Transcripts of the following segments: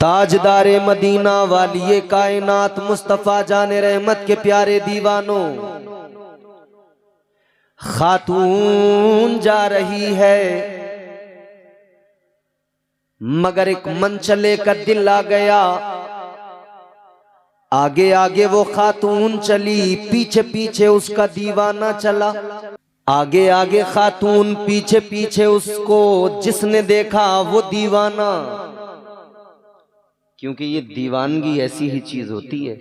ताजदारे Medina वालिये कायनात मुस्तफा जाने रहमत के प्यारे दीवानों, खातून जा रही है मगर एक मंचले का दिल आ गया। आगे आगे वो खातून चली, पीछे पीछे उसका दीवाना चला। आगे आगे खातून, पीछे पीछे उसको जिसने देखा वो दीवाना। क्योंकि ये दीवानगी ऐसी ही चीज होती है,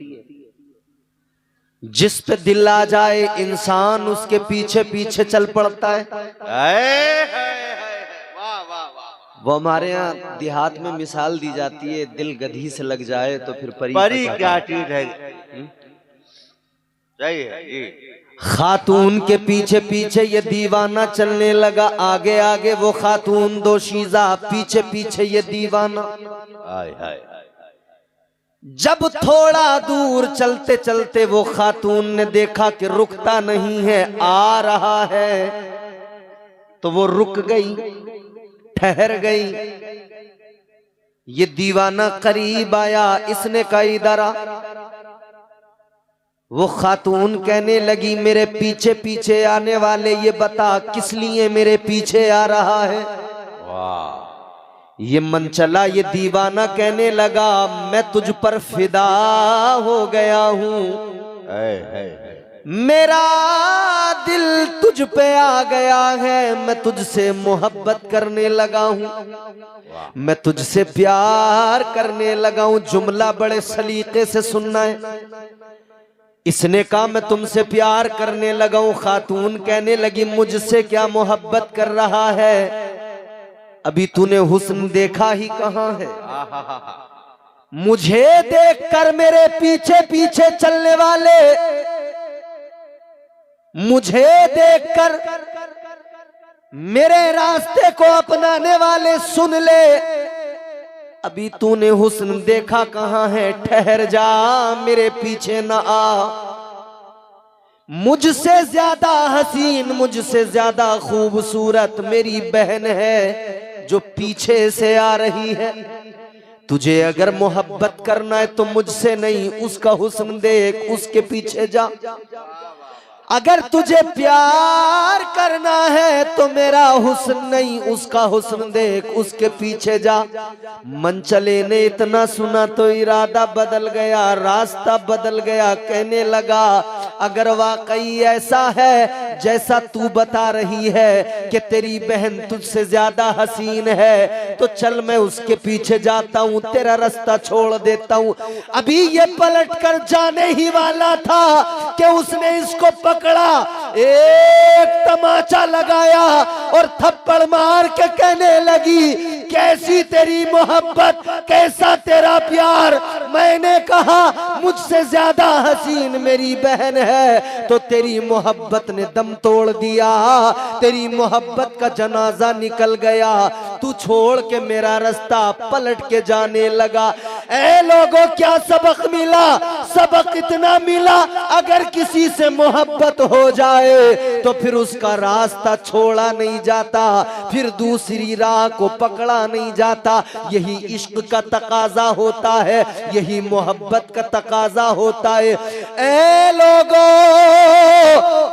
जिस पे दिल आ जाए इंसान उसके पीछे पीछे चल पड़ता है। वो हमारे यहाँ देहात में मिसाल दी जाती है, दिल गधी से लग जाए तो फिर परी क्या चीज है। सही है जी। खातून के पीछे पीछे ये दीवाना चलने लगा। आगे आगे वो खातून दोशीजा, पीछे पीछे ये दीवाना। हाय हाय। जब थोड़ा दूर चलते चलते वो खातून ने देखा कि रुकता नहीं है, आ रहा है, तो वो रुक गई, ठहर गई। ये दीवाना करीब आया, इसने कहा इधर आ। वो खातून कहने लगी मेरे पीछे पीछे आने वाले ये बता किस लिए मेरे पीछे आ रहा है। वाह। ये मन चला, ये दीवाना कहने लगा मैं तुझ पर फिदा हो गया हूं, मेरा दिल तुझ पे आ गया है, मैं तुझसे मोहब्बत करने लगा हूं, मैं तुझसे प्यार करने लगा हूं। जुमला बड़े सलीके से सुनना है। इसने कहा मैं तुमसे प्यार करने लगा हूं। खातून कहने लगी मुझसे क्या मोहब्बत कर रहा है, अभी तूने हुस्न देखा ही कहां है। मुझे देखकर मेरे पीछे पीछे चलने वाले, मुझे देखकर मेरे रास्ते को अपनाने वाले सुन ले, अभी तूने हुस्न देखा कहां है, ठहर जा मेरे पीछे न आ। मुझसे ज्यादा हसीन, मुझसे ज्यादा खूबसूरत मेरी बहन है जो पीछे से आ रही है। तुझे अगर मोहब्बत करना है तो मुझसे नहीं, उसका हुस्न देख, उसके पीछे जा। अगर तुझे प्यार करना है तो मेरा हुस्न नहीं, उसका हुस्न देख, उसके पीछे जा। मंचले ने इतना सुना तो इरादा बदल गया, रास्ता बदल गया। कहने लगा अगर वाकई ऐसा है जैसा तू बता रही है कि तेरी बहन तुझसे ज्यादा हसीन है, तो चल मैं उसके पीछे जाता हूँ, तेरा रास्ता छोड़ देता हूँ। अभी ये पलट कर जाने ही वाला था कि उसने इसको पकड़ा, एक तमाचा लगाया और थप्पड़ मार के कहने लगी कैसी तेरी मोहब्बत, कैसा तेरा प्यार। मैंने कहा मुझसे ज्यादा हसीन मेरी बहन है, तो तेरी मोहब्बत ने दम तोड़ दिया, तेरी मोहब्बत का जनाजा निकल गया, तू छोड़ के मेरा रास्ता पलट के जाने लगा। ऐ लोगों क्या सबक मिला? सबक इतना मिला अगर किसी से मोहब्बत हो जाए तो फिर उसका रास्ता छोड़ा नहीं जाता, फिर दूसरी राह को पकड़ा नहीं जाता। यही इश्क का तकाजा होता है, यही मोहब्बत का तकाजा होता है। ऐ लोगों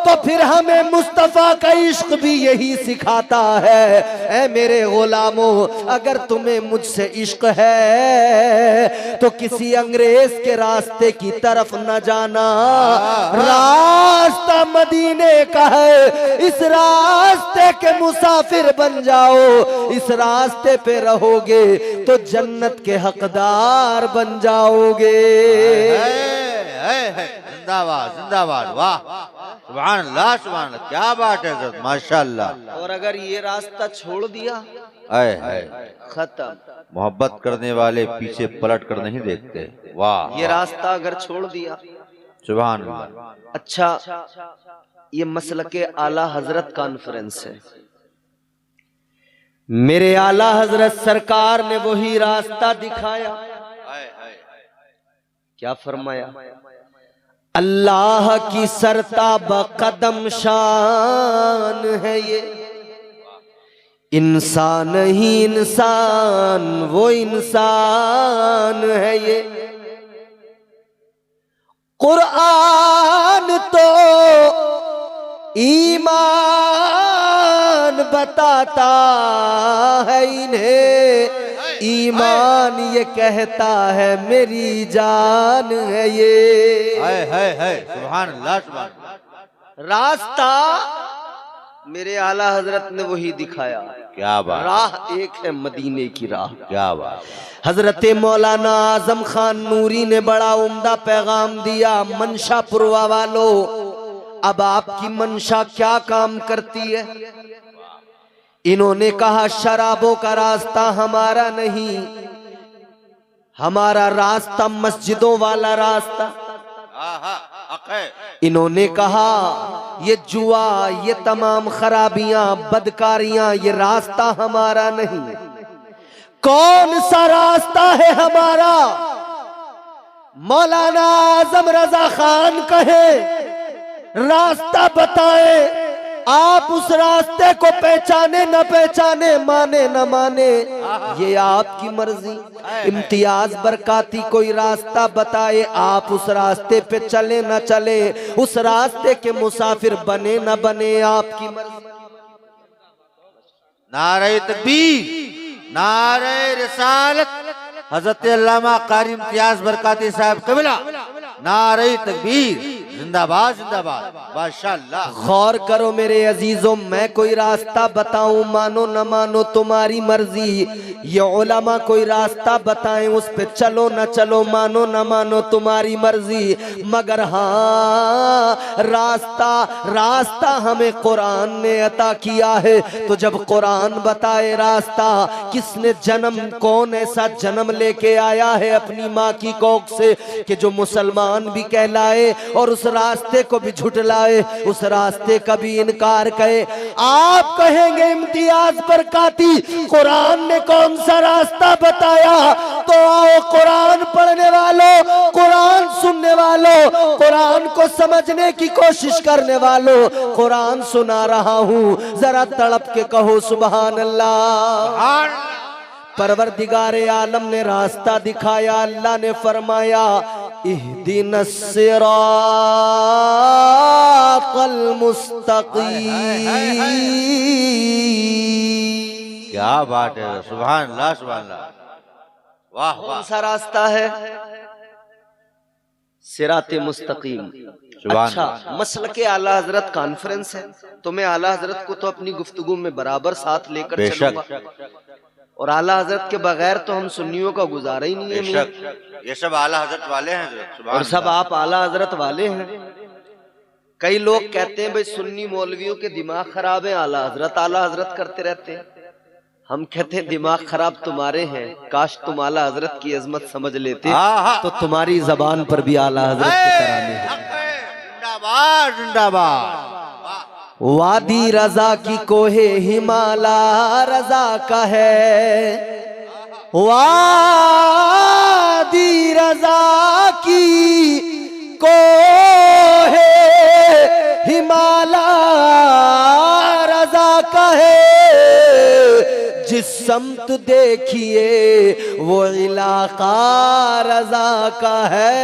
तो फिर हमें मुस्तफा का इश्क भी यही सिखाता है। ऐ मेरे गुलामों अगर तुम्हें मुझसे इश्क है तो किसी अंग्रेज के रास्ते की तरफ न जाना, रास्ता मदीने का है, इस रास्ते के मुसाफिर बन जाओ, इस रास्ते पे रहोगे तो जन्नत के हकदार बन जाओगे। जिंदाबाद जिंदाबाद, वाह सुभान अल्लाह सुभान अल्लाह, क्या बात है माशाअल्लाह। और अगर ये रास्ता छोड़ दिया खत्म। मोहब्बत करने वाले पीछे पलट कर नहीं देखते। वाह, ये रास्ता अगर छोड़ दिया सुभान अल्लाह। अच्छा, ये मसलके आला हजरत कॉन्फ्रेंस है। मेरे आला हजरत सरकार ने वही रास्ता दिखाया। क्या फरमाया? अल्लाह की सरताब कदम शान है ये, इंसान ही इंसान, वो इंसान है ये। कुरान तो ईमान बताता है इन्हें, ईमान ये कहता है मेरी जान है ये। है सुभान अल्लाह सुभान अल्लाह। रास्ता मेरे आला हजरत ने वही दिखाया। क्या बात, राह एक है मदीने की राह। क्या बात। हजरत मौलाना आजम खान नूरी ने बड़ा उम्दा पैगाम दिया। मनशापुरवा वालों, अब आपकी मंशा क्या काम करती है? इन्होंने कहा शराबों का रास्ता हमारा नहीं, हमारा रास्ता मस्जिदों वाला रास्ता। इन्होंने कहा ये जुआ, ये तमाम खराबियां, बदकारियां, ये रास्ता हमारा नहीं। कौन सा रास्ता है हमारा? मौलाना आजम रजा खान कहे रास्ता बताए। आप उस रास्ते को पहचाने न पहचाने, माने न माने, ये आपकी मर्जी। इम्तियाज बरकाती कोई रास्ता बताए, आप उस रास्ते पे चले न चले, उस रास्ते के मुसाफिर बने न बने, आपकी मर्जी। नारे तकबीर, नारे रिसालत, हजरत अल्लामा कारी इम्तियाज बरकाती साहब कबिला, नारे तकबीर, जिंदाबाद जिंदाबाद, माशाअल्लाह। गौर करो मेरे अजीजों, मैं कोई रास्ता बताऊं, मानो न मानो तुम्हारी मर्जी। ये उलमा कोई रास्ता बताएं, उस पे चलो न चलो, मानो न मानो तुम्हारी मर्जी। मगर हाँ, रास्ता हमें कुरान ने अता किया है। तो जब कुरान बताए रास्ता, किसने जन्म, कौन ऐसा जन्म लेके आया है अपनी माँ की कोख से कि जो मुसलमान भी कहलाए और उस रास्ते को भी झुटलाए, उस रास्ते का भी इनकार करे। आप कहेंगे इम्तियाज बरकाती कुरान ने कौन सा रास्ता बताया? तो आओ कुरान पढ़ने वालों, कुरान सुनने वालों, कुरान को समझने की कोशिश करने वालों, कुरान सुना रहा हूँ, जरा तड़प के कहो सुभान अल्लाह। परवरदिगारे आलम ने रास्ता दिखाया। अल्लाह ने फरमाया इहदिनस सिरातल मुस्तकीम। क्या बात है, सुभान अल्लाह सुभान अल्लाह, वाह वाह। कौन सा रास्ता है? सिराते मुस्तकीम। अच्छा, मसलके आला हजरत कॉन्फ्रेंस है, तो मैं आला हजरत को तो अपनी गुफ्तगू में बराबर साथ लेकर चलूंगा, और आला हजरत के बगैर तो हम सुन्नियों का गुजारा ही नहीं है। ये सब आला हजरत वाले हैं और सब आप आला हजरत वाले हैं। कई लोग कहते हैं भाई सुन्नी मौलवियों के दिमाग खराब है, आला हजरत करते रहते हैं। हम कहते हैं दिमाग खराब तुम्हारे हैं, काश तुम आला हजरत की अजमत समझ लेते तो तुम्हारी जबान पर भी आला हजरत के तराने हैं। जिंदाबाद जिंदाबाद। वादी रजा की कोहे हिमाला रजा का है, वादी रजा की कोहे हिमाला रजा का है। जिस समत देखिए वो इलाका रजा का है।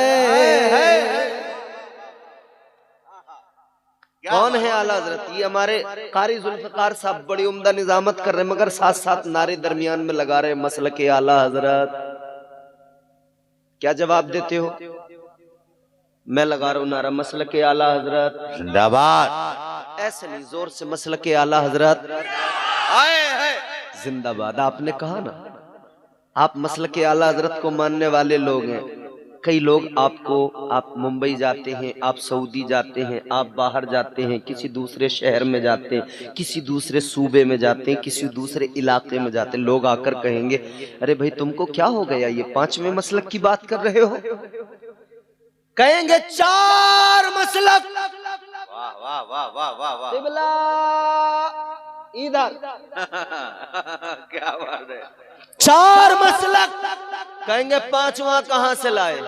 कौन है आला हजरत? ये हमारे कारी जुल्फकार साहब बड़ी उम्दा निजामत कर रहे हैं, मगर साथ साथ नारे दरमियान में लगा रहे मसलके आला हजरत। क्या जवाब देते हो? मैं लगा रहा हूं नारा मसलके आला हजरत जिंदाबाद। ऐसे नहीं, जोर से मसलके आला हजरत जिंदाबाद। आपने कहा ना, आप मसलके आला हजरत को मानने वाले लोग हैं। कई लोग आप मुंबई जाते हैं, आप सऊदी जाते हैं, आप बाहर जाते हैं, किसी दूसरे शहर में जाते हैं, किसी दूसरे सूबे में जाते हैं, किसी दूसरे इलाके में जाते हैं, लोग आकर कहेंगे अरे भाई तुमको क्या हो गया, ये पांचवें मसलक की बात कर रहे हो? कहेंगे चार मसलक। वाह वाह वाह वाह वाह वाह। इधर क्या बात है, चार मसलक। कहेंगे पांचवा कहां से लाए?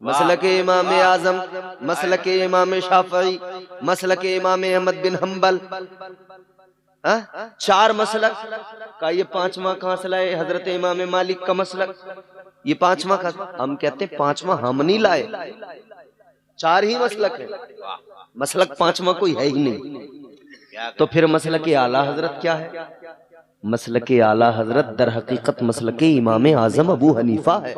मसलके इमाम आजम, मसलके इमाम शाफई, मसलके इमाम अहमद बिन हम्बल। चार मसलक का ये पांचवा कहां से लाए? हजरत इमाम मालिक का मसलक, ये पांचवा का। हम कहते हैं पांचवा हम नहीं लाए, चार ही मसलक है, मसलक पांचवा कोई है ही नहीं। तो फिर मसलक आला हजरत क्या है? मसलक आला हजरत दर हकीकत मसलक इमाम आजम अबू हनीफा है।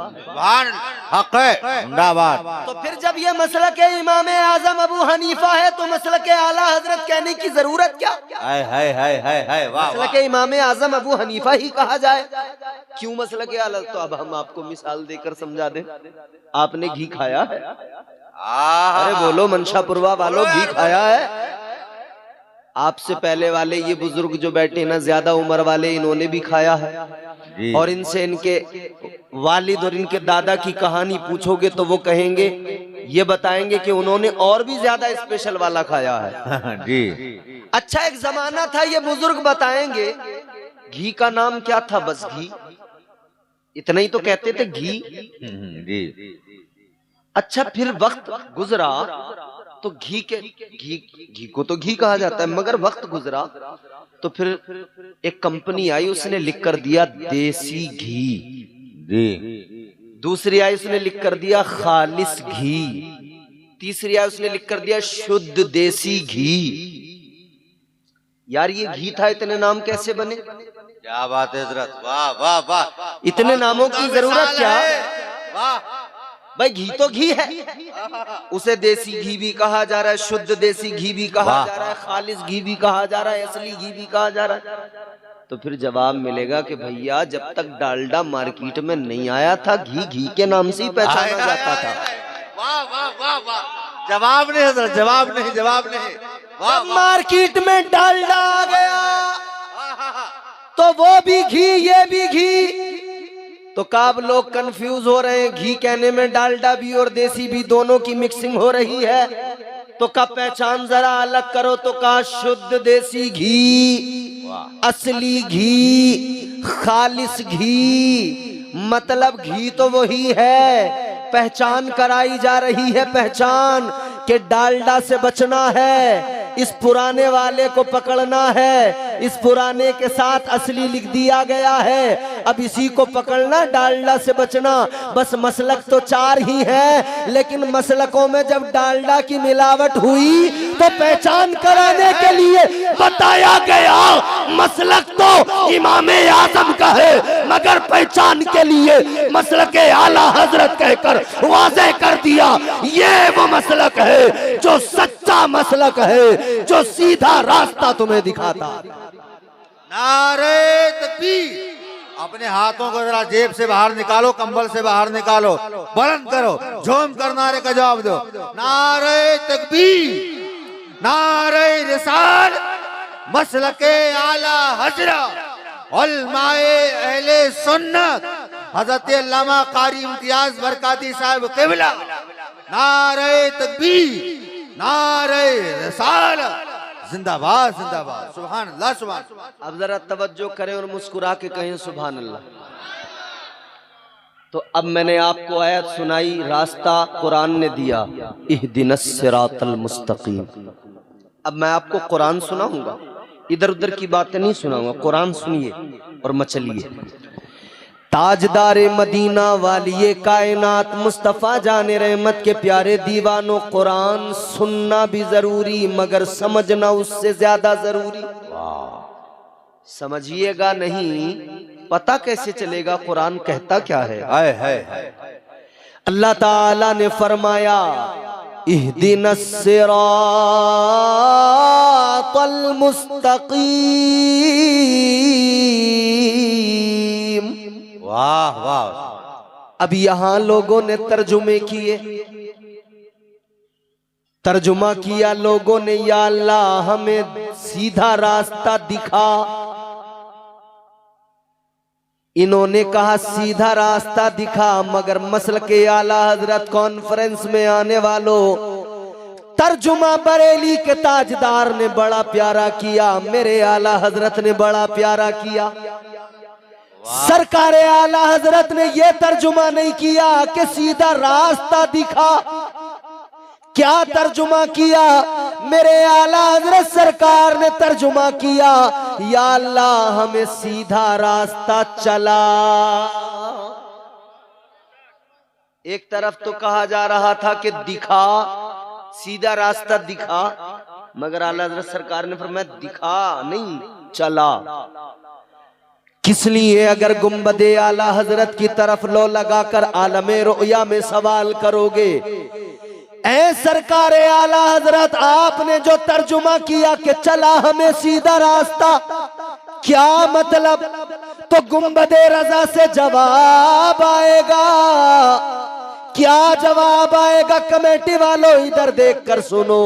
हक है, जिंदाबाद। तो फिर जब ये मसलक इमाम आजम अबू हनीफा है तो मसलक आला हजरत कहने की जरूरत क्या? है वाह। मसलक इमाम आजम अबू हनीफा ही कहा जाए, क्यों मसलक आला? तो अब हम आपको मिसाल देकर समझा दें। आपने घी खाया है? अरे बोलो मनशापुरवा वालों, घी खाया है? आपसे पहले वाले ये बुजुर्ग जो बैठे ना, ज्यादा उम्र वाले, इन्होंने भी खाया है। और इनसे इनके वालिद और इनके दादा की कहानी पूछोगे तो वो कहेंगे, ये बताएंगे कि उन्होंने और भी ज्यादा स्पेशल वाला खाया है। जी। अच्छा, एक जमाना था, ये बुजुर्ग बताएंगे घी का नाम क्या था? बस घी, इतना ही तो कहते थे, घी। जी। अच्छा, फिर वक्त गुजरा तो घी को तो घी कहा जाता है, मगर वक्त गुजरा तो फिर एक कंपनी आई, उसने लिख कर दिया देसी घी। जी। दूसरी आई, उसने लिख कर दिया खालिस घी। तीसरी आई, उसने लिख कर दिया शुद्ध देसी घी। यार ये घी था, इतने नाम कैसे बने? क्या बात है हजरत, वाह वाह वाह। इतने नामों की जरूरत क्या? वाह भाई घी तो घी है, उसे देसी घी भी कहा जा रहा है, शुद्ध देसी घी भी कहा जा रहा है, खालिस घी भी कहा जा रहा है, असली घी भी कहा जा रहा है। तो फिर जवाब मिलेगा कि भैया जब तक डालडा मार्केट में नहीं आया था, घी घी के नाम से ही पहचाना जाता था। वाह वाह वाह वाह। जवाब नहीं हजरत, जवाब नहीं, जवाब नहीं। वाह, मार्केट में डालडा आ गया तो वो भी घी, ये भी घी। तो कब लोग कंफ्यूज हो रहे हैं, घी कहने में डालडा भी और देसी भी दोनों की मिक्सिंग हो रही है। तो कब पहचान जरा अलग करो, तो कहा शुद्ध देसी घी, असली घी, खालिस घी। मतलब घी तो वही है, पहचान कराई जा रही है, पहचान कि डालडा से बचना है, इस पुराने वाले को पकड़ना है, इस पुराने के साथ असली लिख दिया गया है, अब इसी को पकड़ना, डालडा से बचना। बस मसलक तो चार ही है, लेकिन मसलकों में जब डालडा की मिलावट हुई तो पहचान कराने के लिए बताया गया मसलक तो इमाम आजम का है, मगर पहचान के लिए मसलक आला हजरत कहकर वाज़ेह कर दिया, ये वो मसलक है जो सच्चा मसलक है, जो सीधा रास्ता तुम्हें दिखाता। नारे तकबीर। अपने हाथों को जरा जेब से बाहर निकालो, कंबल से बाहर निकालो, बुलंद करो, झूम कर नारे का जवाब दो। नारे तकबीर, नारे रिसाल, मसलके आला हजरत, उलमाए अहले सुन्नत, हजरत अल्लामा कारी इम्तियाज बरकाती साहब क़िबला। नारे तकबीर, नारे रिसालत, जिंदाबाद जिंदाबाद, सुभान अल्लाह सुभान। अब जरा तवज्जो करें और मुस्कुरा के कहें सुभान अल्लाह। तो अब मैंने आपको आयत सुनाई, रास्ता कुरान ने दिया, इहदिनस सिरातल मुस्तकीम। अब मैं आपको कुरान सुनाऊंगा, इधर उधर की बातें नहीं सुनाऊंगा, कुरान सुनिए और मचलिए। ताजदारे मदीना वालिए कायनात मुस्तफ़ा जाने रहमत के प्यारे दीवानों, कुरान सुनना भी जरूरी मगर समझना उससे ज्यादा जरूरी। समझिएगा नहीं, पता कैसे चलेगा कुरान कहता क्या है? अल्लाह ताला ने फरमाया, इहदिनस सिरातल मुस्तकीम। वाह वाह। अब यहां लोगों ने तर्जुमे किए, तर्जुमा किया लोगों ने, या अल्लाह हमें सीधा रास्ता दिखा। इन्होंने कहा सीधा रास्ता दिखा, मगर मसलके आला हजरत कॉन्फ्रेंस में आने वालों, तर्जुमा बरेली के ताजदार ने बड़ा प्यारा किया, मेरे आला हजरत ने बड़ा प्यारा किया। सरकार आला हजरत ने यह तर्जुमा नहीं किया कि सीधा रास्ता दिखा, क्या तर्जुमा किया? मेरे आला हजरत सरकार ने तर्जुमा किया, या अल्लाह हमें सीधा रास्ता चला। एक तरफ तो कहा जा रहा था कि दिखा, सीधा रास्ता दिखा, मगर आला हजरत सरकार ने फरमाया दिखा नहीं, चला। किस लिए? अगर गुंबदे आला हजरत की तरफ लो लगाकर आलमे रोया में सवाल करोगे, ऐ सरकार आला हजरत आपने जो तर्जुमा किया कि चला हमें सीधा रास्ता, क्या मतलब? तो गुंबदे रजा से जवाब आएगा। क्या जवाब आएगा? कमेटी वालों इधर देखकर सुनो,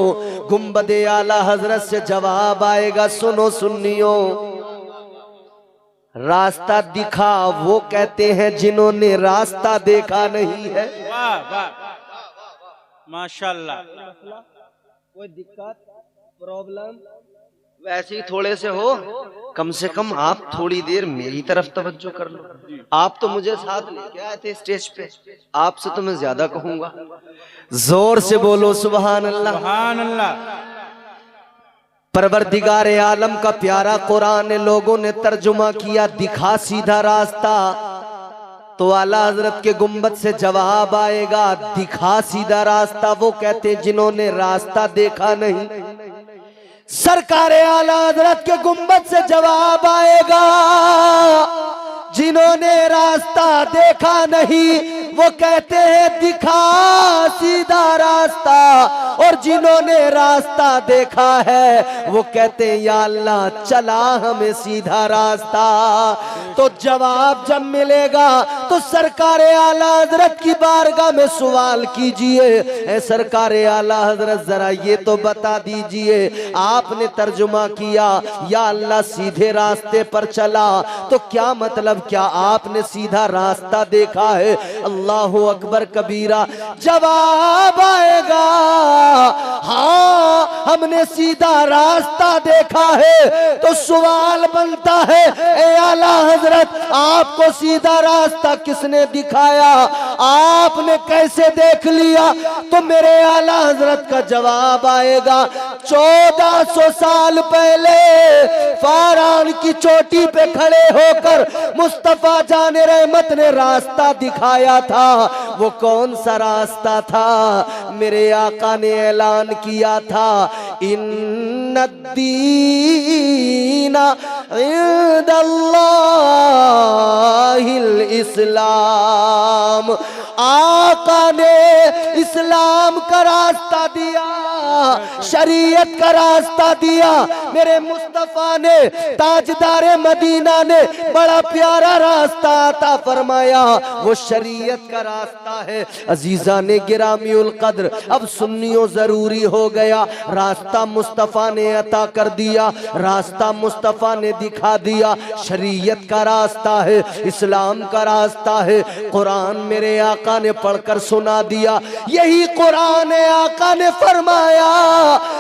गुंबदे आला हजरत से जवाब आएगा। सुनो सुन्नियों, रास्ता दिखा वो कहते हैं जिन्होंने रास्ता देखा नहीं है। वाह वाह माशाल्लाह। कोई दिक्कत प्रॉब्लम? वैसे ही थोड़े से हो, कम से कम आप थोड़ी देर मेरी तरफ तवज्जो कर लो। आप तो मुझे साथ लेके आए थे स्टेज पे, आपसे तो मैं ज्यादा कहूंगा। जोर से बोलो सुभान अल्लाह। सुभान अल्लाह। परवरदिगार आलम का प्यारा कुरान लोगों ने तर्जुमा किया दिखा सीधा रास्ता, तो आला हजरत के गुंबद से जवाब आएगा दिखा सीधा रास्ता वो कहते जिन्होंने रास्ता देखा नहीं। सरकार आला हजरत के गुंबद से जवाब आएगा जिन्होंने रास्ता देखा नहीं, वो कहते हैं दिखा सीधा रास्ता, और जिन्होंने रास्ता देखा है वो कहते हैं या अल्लाह चला हमें सीधा रास्ता। तो जवाब जब मिलेगा तो सरकार आला हजरत की बारगाह में सवाल कीजिए, ऐ सरकार आला हजरत जरा ये तो बता दीजिए, आपने तर्जुमा किया या अल्लाह सीधे रास्ते पर चला, तो क्या मतलब? क्या आपने सीधा रास्ता देखा है? अल्लाहु अकबर कबीरा। जवाब आएगा हाँ हमने सीधा रास्ता देखा है। तो सवाल बनता है ए आला हजरत आपको सीधा रास्ता किसने दिखाया? आपने कैसे देख लिया? तो मेरे आला हजरत का जवाब आएगा 1400 साल पहले फारान की चोटी पे खड़े होकर मुस्तफा जाने रहमत ने रास्ता दिखाया था। वो कौन सा रास्ता था? मेरे आका ने ऐलान किया था इन्नद्दीना इंदल्लाहिल इस्लाम। आका ने इस्लाम का रास्ता दिया, शरीयत का रास्ता दिया। मेरे मुस्तफा ने ताजदारे मदीना ने बड़ा प्यारा रास्ता अता फरमाया, वो शरीयत का रास्ता है। अजीजा ने गिरामीउल कद्र, अब सुन्नियों जरूरी हो गया, रास्ता मुस्तफा ने अता कर दिया, रास्ता मुस्तफा ने दिखा दिया। शरीयत का रास्ता है, इस्लाम का रास्ता है। कुरान मेरे आका ने पढ़कर सुना दिया, यही कुरान है आका ने फरमाया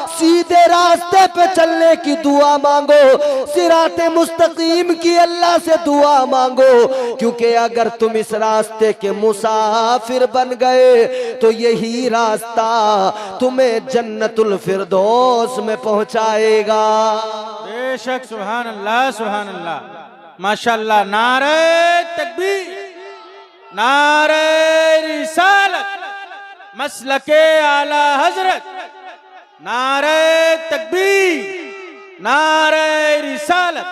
सीधे रास्ते पे चलने की दुआ मांगो, सिराते मुस्तकीम की अल्लाह से दुआ मांगो, क्योंकि अगर तुम इस रास्ते के मुसाफिर बन गए तो यही रास्ता तुम्हें जन्नतुल फिरदौस में पहुंचाएगा। बेशक सुभान अल्लाह सुभान अल्लाह माशाल्लाह। नारे तकबीर, नारे रिसालत, मसलके आला हजरत, नारे तकबीर, नारे रिसालत,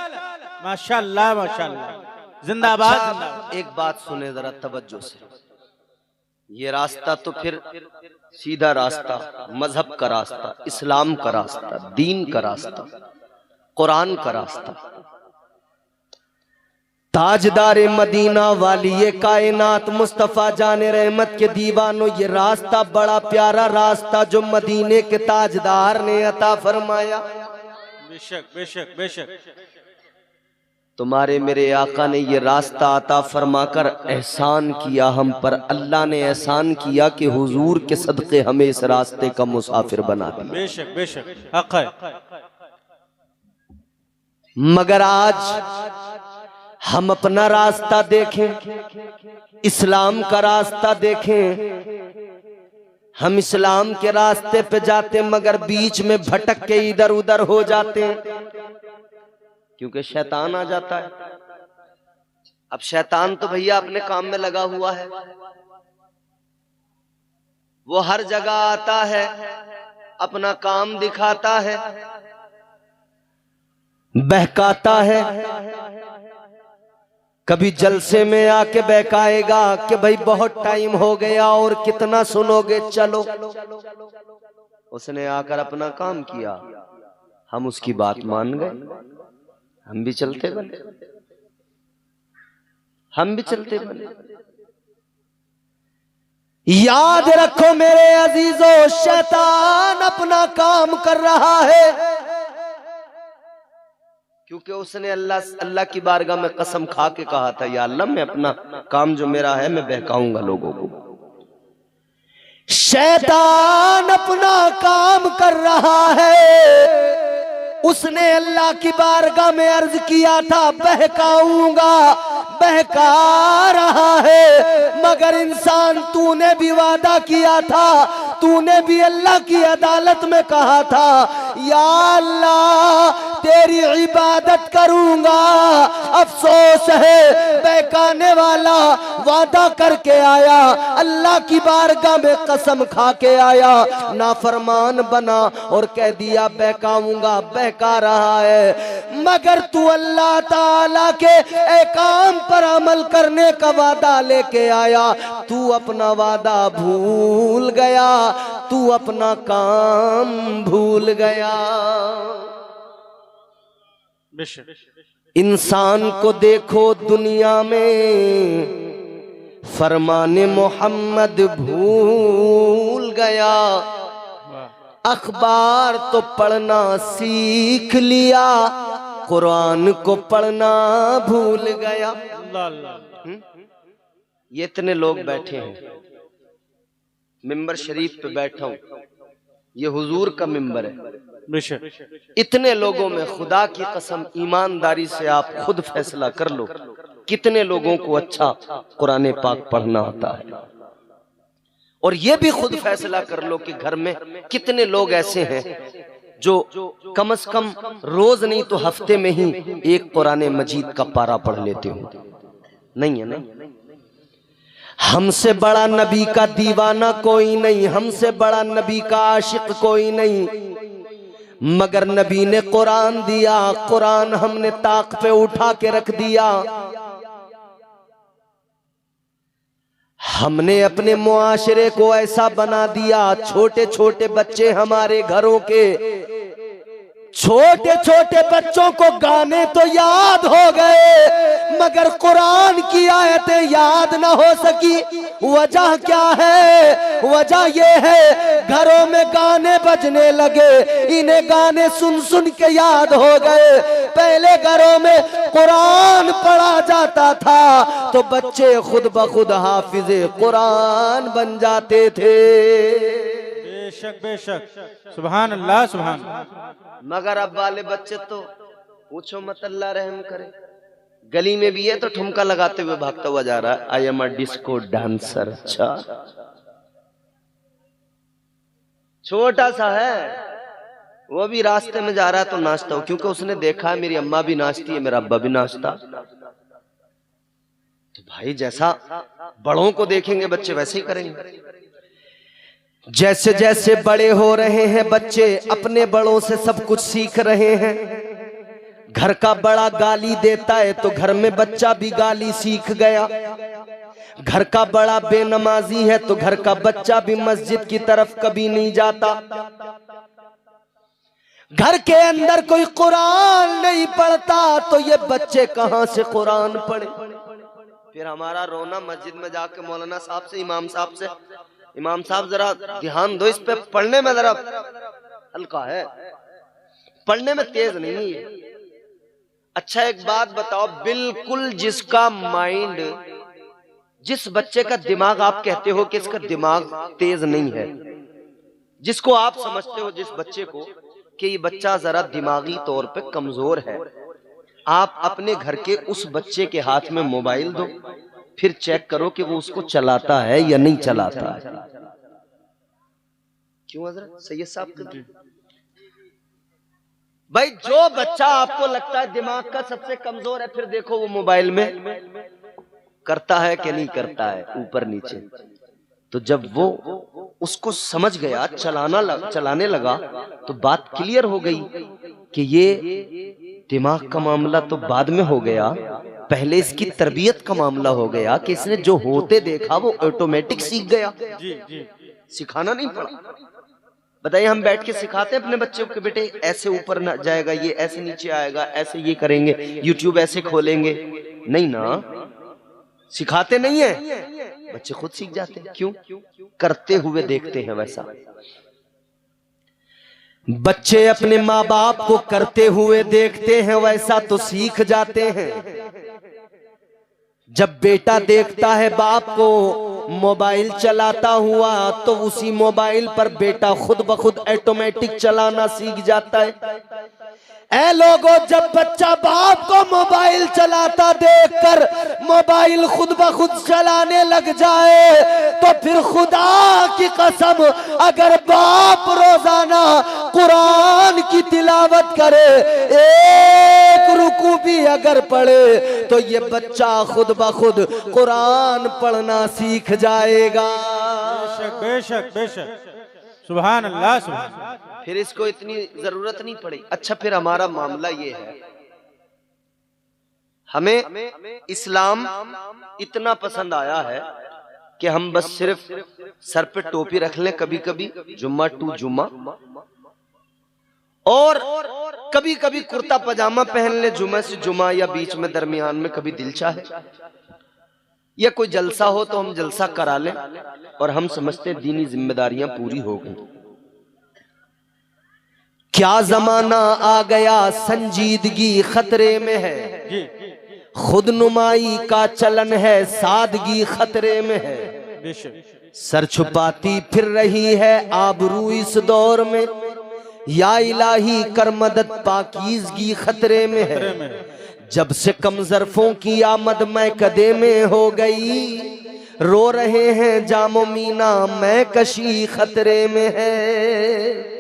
माशाल्लाह माशाल्लाह, जिंदाबाद जिंदाबाद। एक बात सुने जरा तवज्जो से, ये रास्ता तो फिर सीधा रास्ता, मजहब का रास्ता, इस्लाम का रास्ता, दीन का रास्ता, कुरान का रास्ता। ताजदारे मदीना वाली कायनात मुस्तफा जाने रहमत के दीवानों, ये रास्ता बड़ा प्यारा रास्ता जो मदीने के ताजदार ने अता फरमाया। बेशक बेशक बेशक। तुम्हारे मेरे आका ने ये रास्ता अता फरमाकर एहसान किया हम पर। अल्लाह ने एहसान किया कि हुजूर के सदके हमें इस रास्ते का मुसाफिर बना दिया। बेशक बेशक हक है। मगर आज हम अपना रास्ता देखें, इस्लाम का रास्ता देखें, हम इस्लाम के रास्ते पे जाते मगर बीच में भटक के इधर उधर हो जाते हैं, क्योंकि शैतान आ जाता है। अब शैतान तो भैया अपने काम में लगा हुआ है, वो हर जगह आता है, अपना काम दिखाता है, बहकाता है। कभी जलसे में आके बहकाएगा कि भाई बहुत टाइम हो गया और कितना सुनोगे, चलो। उसने आकर अपना काम किया, हम उसकी बात मान गए, हम भी चलते बने, हम भी चलते बने। याद रखो मेरे अजीजों, शैतान अपना काम कर रहा है, क्योंकि उसने अल्लाह की बारगाह में कसम खा के कहा था, या अल्लाह मैं अपना काम जो मेरा है मैं बहकाऊंगा लोगों को। शैतान अपना काम कर रहा है, उसने अल्लाह की बारगाह में अर्ज किया था बहकाऊंगा, बहका रहा है। मगर इंसान, तूने भी वादा किया था, तूने भी अल्लाह की अदालत में कहा था, या अल्लाह तेरी इबादत करूंगा। अफसोस है बहकाने वाला वादा करके आया, अल्लाह की बारगाह में कसम खा के आया, नाफरमान बना और कह दिया बहकाऊंगा, बहका रहा है। मगर तू अल्लाह ताला के एकाम पर अमल करने का वादा लेके आया, तू अपना वादा भूल गया, तू अपना काम भूल गया। इंसान को देखो दुनिया में, फरमाने मोहम्मद भूल गया, अखबार तो पढ़ना सीख लिया, कुरान को पढ़ना भूल गया। ये इतने लोग बैठे हैं, मिंबर शरीफ पे बैठा हूं, ये हुजूर का मिंबर है। इतने लोगों में खुदा की कसम ईमानदारी से आप खुद फैसला कर लो, कितने लोगों को अच्छा कुरान पाक पढ़ना आता है। और ये भी खुद फैसला कर लो कि घर में कितने लोग ऐसे हैं जो कम से कम रोज नहीं तो हफ्ते में ही एक कुरान मजीद का पारा पढ़ लेते हो। नहीं है, नहीं। हमसे बड़ा नबी का दीवाना कोई नहीं, हमसे बड़ा नबी का आशिक कोई नहीं, मगर नबी ने कुरान दिया, कुरान हमने ताक पे उठा के रख दिया। हमने अपने मुआशरे को ऐसा बना दिया, छोटे छोटे बच्चे हमारे घरों के, छोटे छोटे बच्चों को गाने तो याद हो गए मगर कुरान की आयतें याद ना हो सकी। वजह क्या है? वजह ये है घरों में गाने बजने लगे, इन्हें गाने सुन सुन के याद हो गए। पहले घरों में कुरान पढ़ा जाता था तो बच्चे खुद ब खुद हाफिजे कुरान बन जाते थे। बेशक बेशक, सुभान अल्लाह सुभान। मगर अब वाले बच्चे तो पूछो मत, अल्लाह रहम करे। गली में भी है तो ठुमका लगाते हुए भागता हुआ जा रहा है, I am a disco dancer. अच्छा, छोटा सा है वो भी रास्ते में जा रहा है तो नाचता हो, क्योंकि उसने देखा है मेरी अम्मा भी नाचती है, मेरा अब्बा भी नाचता। तो भाई जैसा बड़ों को देखेंगे बच्चे वैसे ही करेंगे। जैसे जैसे बड़े हो रहे हैं बच्चे अपने बड़ों से सब कुछ सीख रहे हैं। घर का बड़ा गाली देता है तो घर में बच्चा भी गाली सीख गया। घर का बड़ा बेनमाजी है तो घर का बच्चा भी मस्जिद की तरफ कभी नहीं जाता। घर के अंदर कोई कुरान नहीं पढ़ता तो ये बच्चे कहां से कुरान पढ़े? फिर हमारा रोना मस्जिद में जाके मौलाना साहब से, इमाम साहब से, इमाम साहब जरा ध्यान दो इस पे, पढ़ने में जरा हल्का है, पढ़ने में तेज नहीं है। अच्छा एक बात बताओ, बिल्कुल जिसका माइंड, जिस बच्चे का दिमाग आप कहते हो कि इसका दिमाग तेज नहीं है, जिसको आप समझते हो जिस बच्चे को कि ये बच्चा जरा दिमागी तौर पे कमजोर है, आप अपने घर के उस बच्चे के हाथ में मोबाइल दो, फिर चेक करो कि वो उसको चलाता है या नहीं चलाता है। क्यों हजरत सैयद साहब के? भाई जो बच्चा आपको लगता है दिमाग का सबसे कमजोर है, फिर देखो वो मोबाइल में करता है कि नहीं करता है, ऊपर नीचे। तो जब वो उसको समझ गया, चलाने लगा, तो बात क्लियर हो गई कि ये दिमाग का मामला तो बाद में हो गया, पहले इसकी तरबियत का मामला हो गया कि इसने जो होते देखा वो ऑटोमेटिक सीख गया। सिखाना नहीं पड़ा। बताइए, हम बैठ के सिखाते हैं अपने बच्चों के, बेटे ऐसे ऊपर ना जाएगा, ये ऐसे नीचे आएगा, ऐसे ये करेंगे, यूट्यूब ऐसे खोलेंगे? नहीं ना, सिखाते नहीं है, बच्चे खुद सीख जाते हैं। क्यों? करते हुए देखते हैं। वैसा बच्चे अपने माँ बाप को करते हुए देखते हैं, वैसा तो सीख जाते हैं। जब बेटा देखता है बाप को मोबाइल चलाता हुआ, तो उसी मोबाइल पर बेटा खुद ब खुद ऑटोमेटिक चलाना सीख जाता है। ऐ लोगों, जब बच्चा बाप को मोबाइल चलाता देखकर मोबाइल खुद ब खुद चलाने लग जाए, तो फिर खुदा की कसम, अगर बाप रोजाना कुरान की तिलावत करे, एक रुकू भी अगर पढ़े, तो ये बच्चा खुद ब खुद कुरान पढ़ना सीख जाएगा। बेशक बेशक बेशक, सुभान अल्लाह सुभान। फिर इसको इतनी जरूरत नहीं पड़ी। अच्छा, फिर हमारा मामला ये है, हमें इस्लाम इतना पसंद आया है कि हम बस सिर्फ सर पे टोपी रख लें कभी कभी, जुम्मा टू जुम्मा, और कभी कभी कुर्ता पजामा पहन ले जुम्मा से जुम्मा, या बीच में दरमियान में कभी दिल चाहे, या कोई जलसा हो तो हम जलसा करा लें, और हम समझते दीनी जिम्मेदारियां पूरी हो गई। क्या जमाना आ गया, संजीदगी खतरे में है, खुद नुमाई का चलन है, सादगी खतरे में है। सर छुपाती फिर रही है आबरू इस दौर में, या इलाही कर मदद, पाकीज़गी खतरे में है। जब से कम ज़र्फ़ों की आमद मैं कदे में हो गई, रो रहे हैं जामो मीना, मैं कशी खतरे में है।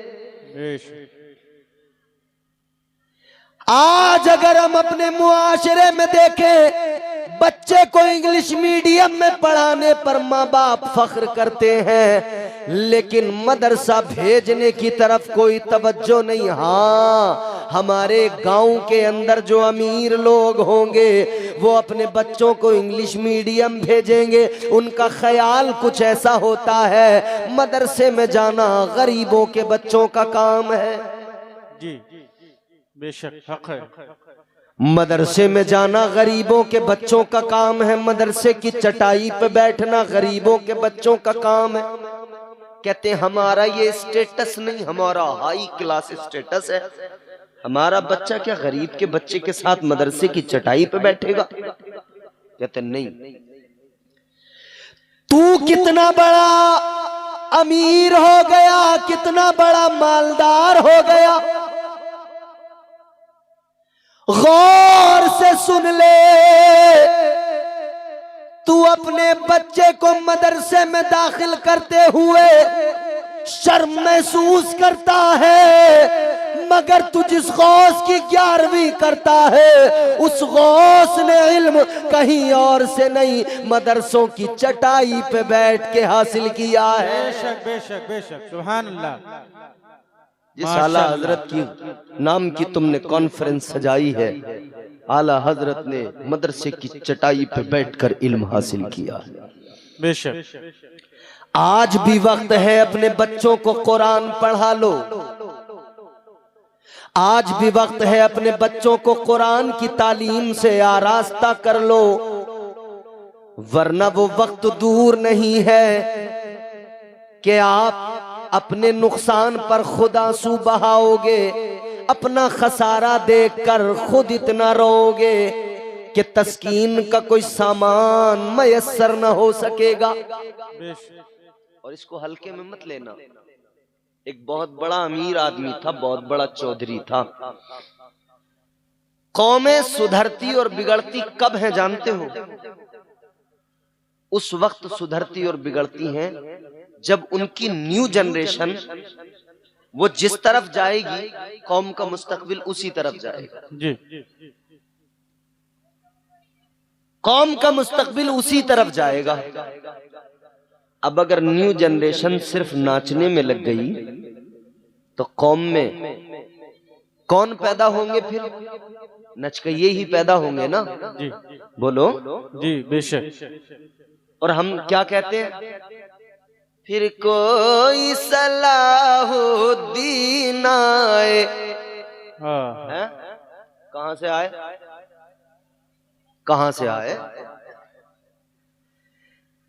आज अगर हम अपने मुआशरे में देखें, बच्चे को इंग्लिश मीडियम में पढ़ाने पर माँ बाप फख्र करते हैं, लेकिन मदरसा भेजने की तरफ कोई तवज्जो नहीं। हाँ, हमारे गांव के अंदर जो अमीर लोग होंगे वो अपने बच्चों को इंग्लिश मीडियम भेजेंगे, उनका ख्याल कुछ ऐसा होता है, मदरसे में जाना गरीबों के बच्चों का काम है। जी बेशक हक है। मदरसे में जाना गरीबों के बच्चों का काम है, मदरसे की चटाई पे बैठना गरीबों के बच्चों का काम है। कहते हैं हमारा ये स्टेटस नहीं, हमारा हाई क्लास स्टेटस है। हमारा बच्चा क्या गरीब के बच्चे के साथ मदरसे की चटाई पे बैठेगा? कहते नहीं, तू कितना बड़ा अमीर हो गया, कितना बड़ा मालदार हो गया, गौर से सुन ले। तू अपने बच्चे को मदरसे में दाखिल करते हुए शर्म महसूस करता है, मगर तू जिस गौस की 11वीं करता है, उस गौस ने इल्म कहीं और से नहीं, मदरसों की चटाई पे बैठ के हासिल किया है। बेशक बेशक बेशक, सुभान अल्लाह। जिस आला हजरत की नाम की तुमने कॉन्फ्रेंस सजाई है, आला हजरत ने मदरसे की चटाई पे बैठकर इल्म हासिल किया। बेशक आज भी वक्त है, अपने बच्चों को कुरान पढ़ा लो। आज भी वक्त है, अपने बच्चों को कुरान की तालीम से आरास्ता कर लो, वरना वो वक्त दूर नहीं है कि आप अपने नुकसान पर खुद आंसू बहाओगे, अपना खसारा देखकर खुद इतना रोओगे कि तस्कीन का कोई सामान मयस्सर न हो सकेगा। और इसको हल्के में मत लेना। एक बहुत बड़ा अमीर आदमी था, बहुत बड़ा चौधरी था। कौमें सुधरती और बिगड़ती कब है जानते हो? उस वक्त सुधरती और बिगड़ती हैं जब उनकी न्यू जनरेशन वो जिस तरफ जाएगी कौम का मुस्तकबिल उसी तरफ जाएगा। जी कौम का मुस्तकबिल उसी तरफ जाएगा। अब अगर न्यू जनरेशन सिर्फ नाचने में लग गई तो कौम में कौन पैदा होंगे? फिर नचकइये ही पैदा होंगे ना। जी बोलो जी बेशक। और हम क्या कहते हैं? फिर कोई सलाहुद्दीन आए। हाँ हैं? कहां से आए? कहां से आए?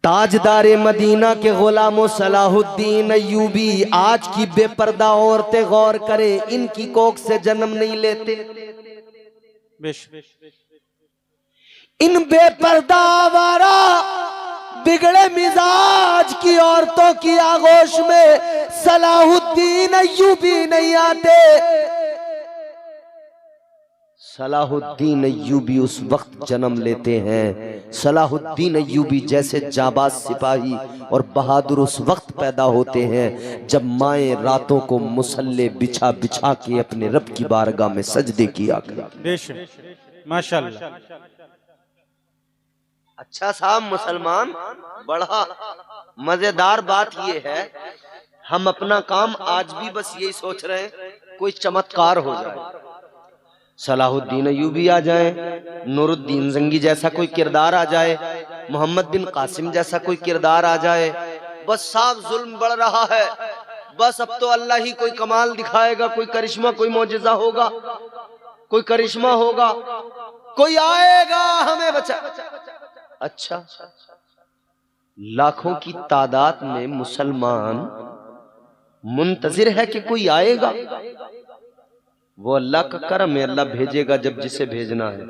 ताजदारे मदीना के गुलामो सलाहुद्दीन अय्यूबी। आज की बेपर्दा औरतें गौर करें, इनकी कोख से जन्म नहीं लेते। बेशक। इन बेपर्दा आवारा बिगड़े मिजाज की औरतों की आगोश में सलाहुद्दीन अय्यूबी नहीं आते। सलाहुद्दीन अय्यूबी उस वक्त जन्म लेते हैं, सलाहुद्दीन अय्यूबी जैसे जाबाज सिपाही और बहादुर उस वक्त पैदा होते हैं जब माएं रातों को मुसल्ले बिछा बिछा के अपने रब की बारगाह में सजदे किया करती। बेशक माशाअल्लाह। अच्छा साहब मुसलमान, बड़ा मजेदार बात यह है, हम अपना काम आज भी बस यही सोच रहे हैं कोई चमत्कार हो जाए, सलाहुद्दीन अय्यूबी आ जाए, नूरुद्दीन जंगी जैसा कोई किरदार आ जाए, मोहम्मद बिन कासिम जैसा कोई किरदार आ जाए। बस साफ जुल्म बढ़ रहा है, बस अब तो अल्लाह ही कोई कमाल दिखाएगा, कोई करिश्मा, कोई मौजिजा होगा, कोई करिश्मा होगा, कोई आएगा हमें बचा। अच्छा, लाखों की तादाद में मुसलमान मुंतजिर है कि कोई आएगा। वो अल्लाह का करम है, अल्लाह भेजेगा जब जिसे भेजना है।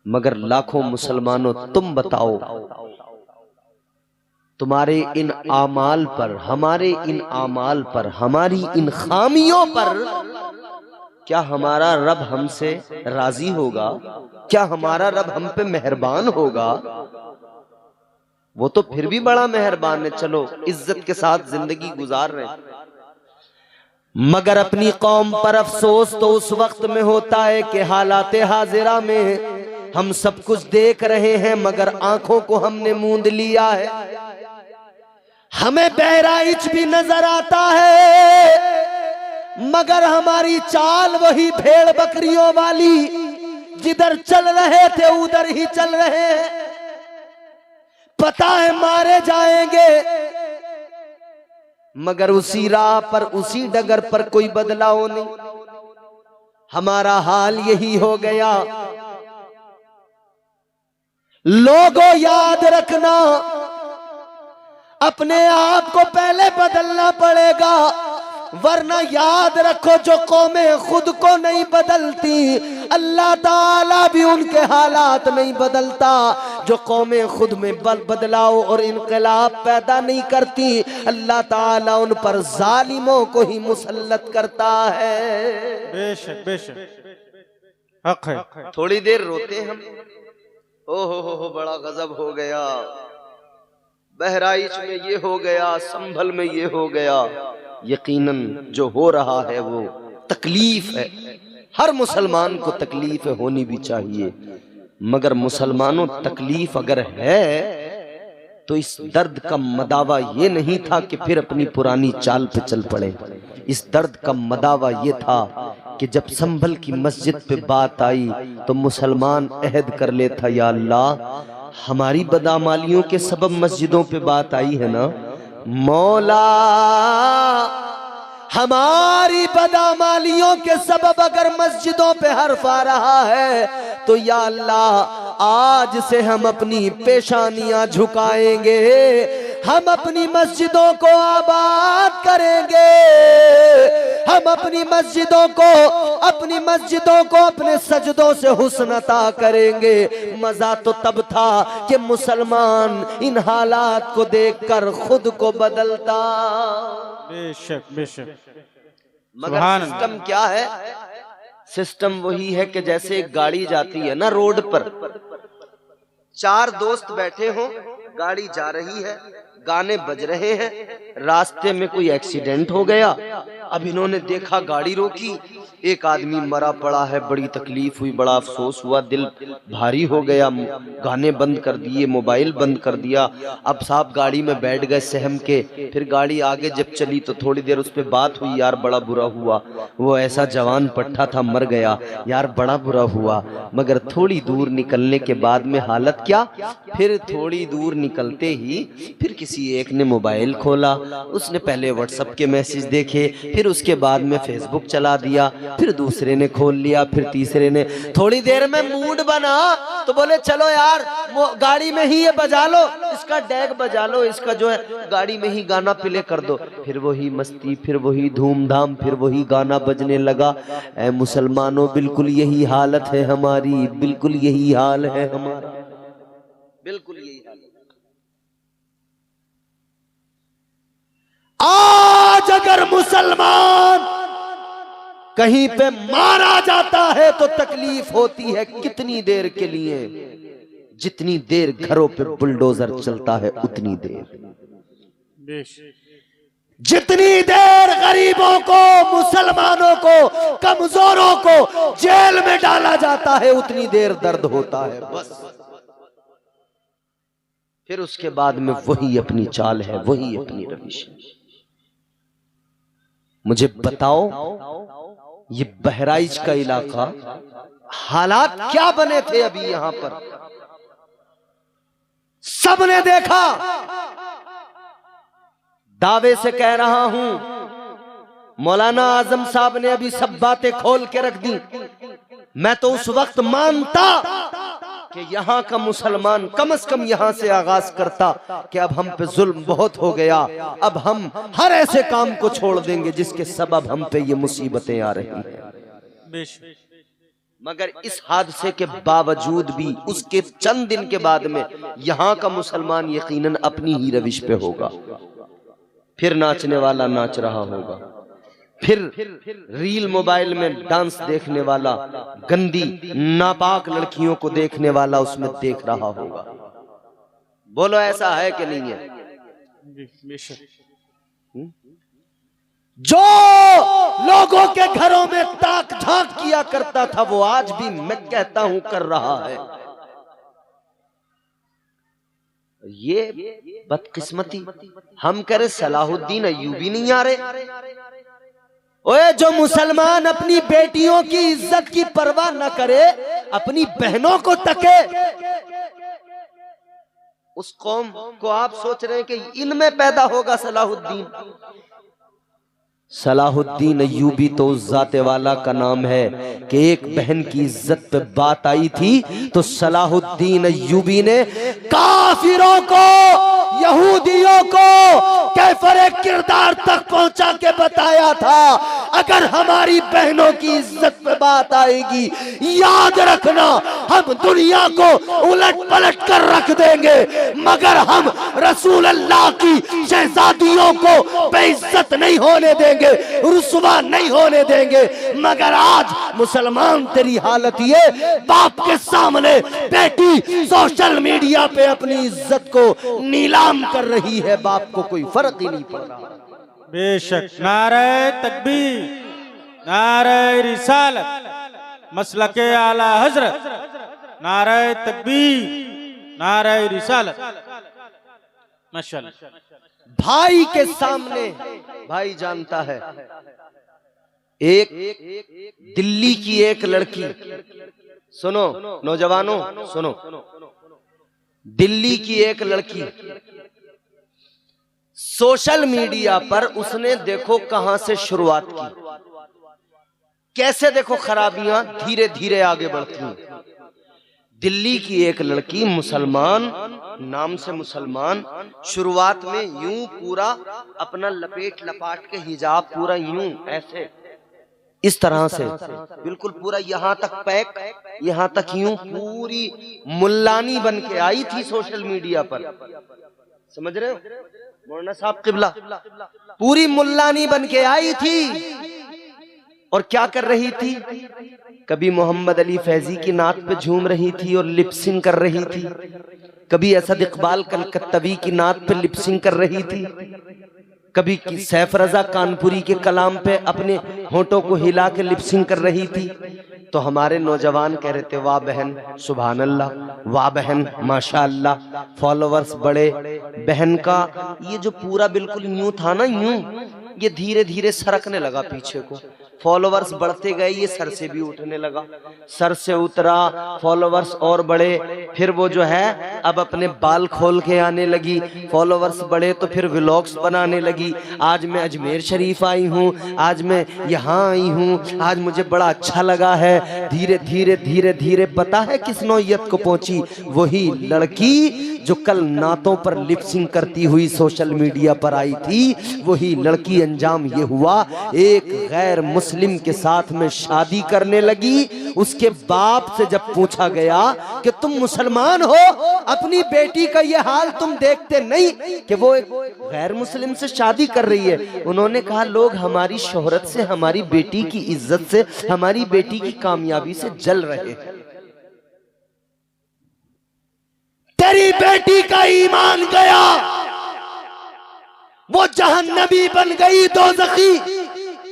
मगर लाखों मुसलमानों, तुम बताओ, तुम्हारे इन आमाल पर, हमारे इन आमाल पर, हमारी इन खामियों पर क्या हमारा रब हमसे राजी होगा? क्या हमारा रब हम पे मेहरबान होगा? वो तो फिर भी बड़ा मेहरबान है, चलो इज्जत के साथ जिंदगी गुजार रहे हैं। मगर अपनी कौम पर अफसोस तो उस वक्त में होता है कि हालात हाजिरा में हम सब कुछ देख रहे हैं मगर आंखों को हमने मूंद लिया है। हमें बहराइच भी नजर आता है मगर हमारी चाल वही भेड़ बकरियों वाली, जिधर चल रहे थे उधर ही चल रहे हैं। पता है मारे जाएंगे मगर उसी राह पर, उसी डगर पर कोई बदलाव नहीं। हमारा हाल यही हो गया। लोगों याद रखना, अपने आप को पहले बदलना पड़ेगा, वरना याद रखो जो कौमें खुद को नहीं बदलती अल्लाह ताला भी उनके हालात नहीं बदलता। जो कौमें खुद में बदलाव और इनकलाब पैदा नहीं करती अल्लाह ताला उन पर जालिमों को ही मुसल्लत करता है। बेशक बेशक हक है। थोड़ी देर रोते हम, ओ हो बड़ा गजब हो गया, बहराइच में ये हो गया, संभल में ये हो गया। यकीनन जो हो रहा है वो तकलीफ है, हर मुसलमान को तकलीफ होनी भी चाहिए। मगर मुसलमानों, तकलीफ अगर है तो इस दर्द का मदावा ये नहीं था कि फिर अपनी पुरानी चाल पे चल पड़े। इस दर्द का मदावा ये था कि जब संभल की मस्जिद पे बात आई तो मुसलमान अहद कर लेता, या अल्लाह हमारी बदामालियों के सबब मस्जिदों पे बात आई है ना, मौला हमारी बदामालियों के सबब अगर मस्जिदों पे हर्फ आ रहा है तो या अल्लाह आज से हम अपनी पेशानियां झुकाएंगे, हम अपनी मस्जिदों को आबाद करेंगे, हम अपनी मस्जिदों को अपने सजदों से हुस्न अता करेंगे। मजा तो तब था कि मुसलमान इन हालात को देखकर खुद को बदलता। बेशक बेशक। मगर सिस्टम क्या है? सिस्टम वही है कि जैसे एक गाड़ी जाती है ना रोड पर, चार दोस्त बैठे हों, गाड़ी जा रही है, गाने बज रहे हैं, रास्ते में कोई एक्सीडेंट हो गया। अब इन्होंने देखा, गाड़ी रोकी, एक आदमी मरा पड़ा है, बड़ी तकलीफ हुई, बड़ा अफसोस हुआ, दिल भारी हो गया, गाने बंद कर दिए, मोबाइल बंद कर दिया। अब साहब गाड़ी में बैठ गए सहम के। फिर गाड़ी आगे जब चली तो थोड़ी देर उस पर बात हुई, यार बड़ा बुरा हुआ, वो ऐसा जवान पट्टा था, मर गया, यार बड़ा बुरा हुआ। मगर थोड़ी दूर निकलने के बाद में हालत क्या, फिर थोड़ी दूर निकलते ही फिर किसी एक ने मोबाइल खोला, उसने पहले व्हाट्सएप के मैसेज देखे, फिर उसके बाद में फेसबुक चला दिया, फिर दूसरे ने खोल लिया, फिर तीसरे ने। थोड़ी देर में मूड बना तो बोले चलो यार गाड़ी में ही ये बजा लो, इसका डैग बजा लो, इसका जो है गाड़ी में ही गाना प्ले कर दो। फिर वही मस्ती, फिर वही धूमधाम, फिर वही गाना बजने लगा। ऐ मुसलमानों, बिल्कुल यही हालत है हमारी, बिल्कुल यही हाल है हमारा, बिल्कुल यही हाल है। आज अगर मुसलमान कहीं पे मारा जाता है तो तकलीफ होती है कितनी देर के लिए, जितनी देर घरों पे बुलडोजर चलता है उतनी देर, जितनी देर गरीबों को, मुसलमानों को, कमजोरों को जेल में डाला जाता है उतनी देर दर्द होता है बस। फिर उसके बाद में वही अपनी चाल है, वही अपनी रविश है। मुझे बताओ, ये बहराइच का इलाका, हालात क्या बने थे अभी यहां पर, सबने देखा। दावे से कह रहा हूं, मौलाना आजम साहब ने अभी सब बातें खोल के रख दी। मैं तो उस वक्त मानता कि यहाँ का मुसलमान कम से कम यहाँ से आगाज करता कि अब हम पे जुल्म बहुत हो गया, अब हम हर ऐसे काम को छोड़ देंगे जिसके सबब हम पे ये मुसीबतें आ रही हैं। मगर इस हादसे के बावजूद भी उसके चंद दिन के बाद में यहाँ का मुसलमान यकीनन अपनी ही रविश पे होगा। फिर नाचने वाला नाच रहा होगा, फिर रील मोबाइल में डांस देखने वाला, गंदी नापाक लड़कियों को देखने वाला उसमें देख रहा होगा। बोलो ऐसा है कि नहीं है? जो लोगों के घरों में ताक झांक किया करता था वो आज भी मैं कहता हूं कर रहा है। ये बदकिस्मती, हम करे सलाहुद्दीन अय्यूबी नहीं आ रहे। ओए, जो मुसलमान अपनी बेटियों की इज्जत की परवाह न करे, अपनी बहनों को तके, उस कौम को आप सोच रहे हैं कि इनमें पैदा होगा सलाहुद्दीन। सलाहुद्दीन अय्यूबी तो उस जाते वाला का नाम है कि एक बहन की इज्जत पे बात आई थी तो सलाहुद्दीन अय्यूबी ने काफिरों को, यहूदियों को कैफरे किरदार तक पहुंचा के बताया था, अगर हमारी बहनों की इज्जत पे बात आएगी, याद रखना हम दुनिया को उलट पलट कर रख देंगे, मगर हम रसूल अल्लाह की शहजादियों को बेइज्जत नहीं होने देंगे, रुसवा नहीं होने देंगे। मगर आज मुसलमान तेरी हालत ये, बाप के सामने बेटी सोशल मीडिया पे अपनी इज्जत को नीलाम कर रही है, बाप को कोई फर्क ही नहीं पड़ रहा। बेशक। नारे तकबीर, नारे रिसालत, मसलके आला हजरत, नारे तकबीर, नारे रिसालत, माशाअल्लाह। भाई के सामने, भाई जानता है, एक दिल्ली की एक लड़की, सुनो नौजवानों सुनो, दिल्ली की एक लड़की सोशल मीडिया पर उसने देखो कहां से शुरुआत की, कैसे देखो खराबियां धीरे धीरे आगे बढ़ती हैं। दिल्ली की एक लड़की, मुसलमान, नाम से मुसलमान, शुरुआत में यूं पूरा अपना लपेट लपाट के हिजाब पूरा यूं ऐसे इस तरह से बिल्कुल पूरा यहां तक पैक, यहां तक यूं पूरी मुल्लानी बन के आई थी सोशल मीडिया पर। समझ रहे हो मौलाना साहब किबला, पूरी मुल्लानी बन के आई थी और क्या कर रही थी? कभी मोहम्मद अली फैजी की नात पे झूम रही थी और लिपसिंग कर रही थी, कभी असद इकबाल कलकत्तवी की नात पे लिपसिंग कर रही थी, कभी सैफ रजा कानपुरी के कलाम पे अपने होठों को हिला के लिपसिंग कर रही थी। तो हमारे नौजवान कह रहे थे वाह बहन सुभान अल्लाह, वाह बहन माशाअल्लाह, फॉलोवर्स बढ़े। बहन का ये जो पूरा बिल्कुल यूं था ना, यूं ये धीरे धीरे सरकने लगा पीछे को, फॉलोवर्स बढ़ते गए, ये सर से भी उठने लगा, सर से उतरा, फॉलोवर्स और बढ़े, फिर वो जो है अब अपने बाल खोल के आने लगी, फॉलोवर्स बढ़े तो फिर व्लॉग्स बनाने लगी। आज मैं अजमेर शरीफ आई हूँ, आज मैं यहाँ आई हूँ, आज मुझे बड़ा अच्छा लगा है। धीरे धीरे धीरे धीरे पता है किस नौयत को पहुंची? वही लड़की जो कल नातों पर लिपसिंग करती हुई सोशल मीडिया पर आई थी, वही लड़की अंजाम ये हुआ एक गैर मुस्लिम के साथ में शादी करने लगी। उसके बाप से जब पूछा गया कि तुम मुसलमान हो, अपनी बेटी का ये हाल तुम देखते नहीं कि वो एक गैर मुस्लिम से शादी कर रही है? उन्होंने कहा लोग हमारी शोहरत से, हमारी बेटी की इज्जत से, हमारी बेटी की कामयाबी से जल रहे हैं। तेरी बेटी का ईमान गया, वो जहन्नमी बन गई, दोज़खी।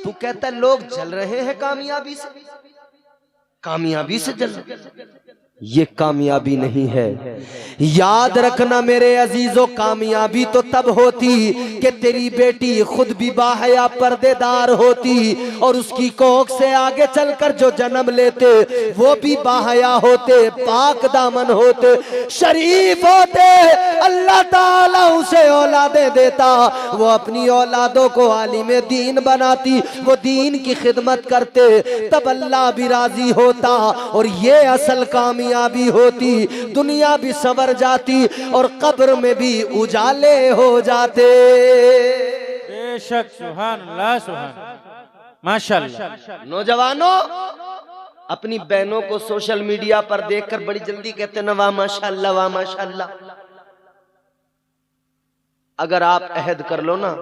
तू कहता है लोग जल रहे हैं कामयाबी से, कामयाबी से जल रहे। ये कामयाबी नहीं है। याद रखना मेरे अजीजों, कामयाबी तो तब होती कि तेरी बेटी खुद भी बाहया पर्देदार होती और उसकी कोख से आगे चलकर जो जन्म लेते वो भी बाहया होते, पाक दामन होते, शरीफ होते। अल्लाह ताला उसे औलादे देता, वो अपनी औलादों को आलिम दीन बनाती, वो दीन की खिदमत करते, तब अल्लाह भी राजी होता और ये असल कामयाबी होती। दुनिया भी संवर जाती और कब्र में भी उजाले हो जाते। बेशक, सुभान अल्लाह, सुभान माशाअल्लाह। नौजवानों, अपनी बहनों को सोशल मीडिया पर देखकर बड़ी जल्दी कहते हैं ना वाह माशाअल्लाह, वाह माशाअल्लाह। अगर आप अहद कर लो ना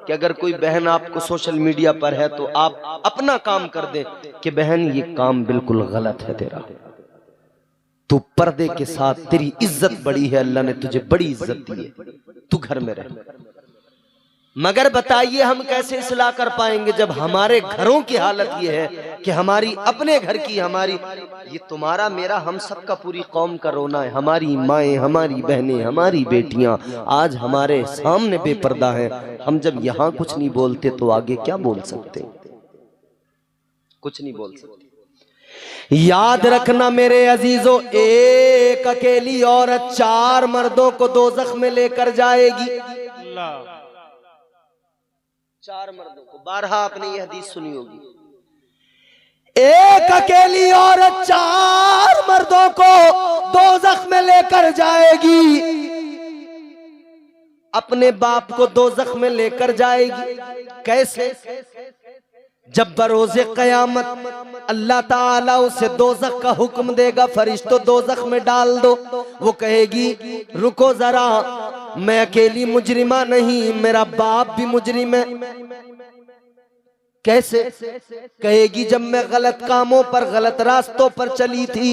कि अगर कोई बहन आपको सोशल मीडिया पर है तो आप अपना काम कर दे कि बहन ये काम बिल्कुल गलत है तेरा, तू पर्दे के साथ, तेरी इज्जत बड़ी है, अल्लाह ने तुझे बड़ी इज्जत दी है, तू घर में रह। मगर बताइए हम कैसे इस्लाह कर पाएंगे जब हमारे घरों की हालत ये है कि हमारी अपने घर की, हमारी, ये तुम्हारा मेरा हम सब का, पूरी कौम का रोना है। हमारी माएँ, हमारी बहनें, हमारी बेटियां आज हमारे सामने बेपर्दा हैं। हम जब यहाँ कुछ नहीं बोलते तो आगे क्या बोल सकते? कुछ नहीं बोल सकते। याद रखना मेरे अजीजों, एक अकेली औरत 4 मर्दों को दोज़ख में लेकर जाएगी। 4 मर्दों को, 12 आपने ये हदीस सुनी होगी। एक अकेली औरत 4 मर्दों को दोज़ख में लेकर जाएगी, अपने बाप को दोज़ख में लेकर जाएगी। कैसे? जब बरोज़े क़यामत अल्लाह ताला उसे दोज़ख का हुक्म देगा, फरिश्तों दोज़ख में डाल दो, वो कहेगी रुको जरा, मैं अकेली मुजरिमा नहीं, मेरा बाप भी मुजरिम है। कैसे? कहेगी जब मैं गलत कामों पर, गलत रास्तों पर चली थी,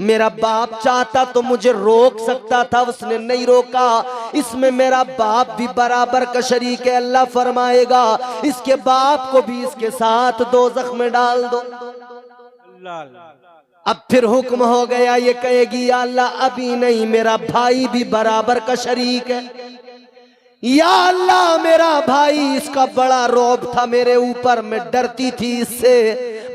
मेरा बाप चाहता तो मुझे रोक सकता था, उसने नहीं रोका, इसमें मेरा बाप भी बराबर का शरीक है। अल्लाह फरमाएगा इसके बाप को भी इसके साथ दोज़ख में डाल दो। अब फिर हुक्म हो गया, ये कहेगी या अल्लाह अभी नहीं, मेरा भाई भी बराबर का शरीक है। या अल्लाह मेरा भाई, इसका बड़ा रौब था मेरे ऊपर, मैं डरती थी इससे,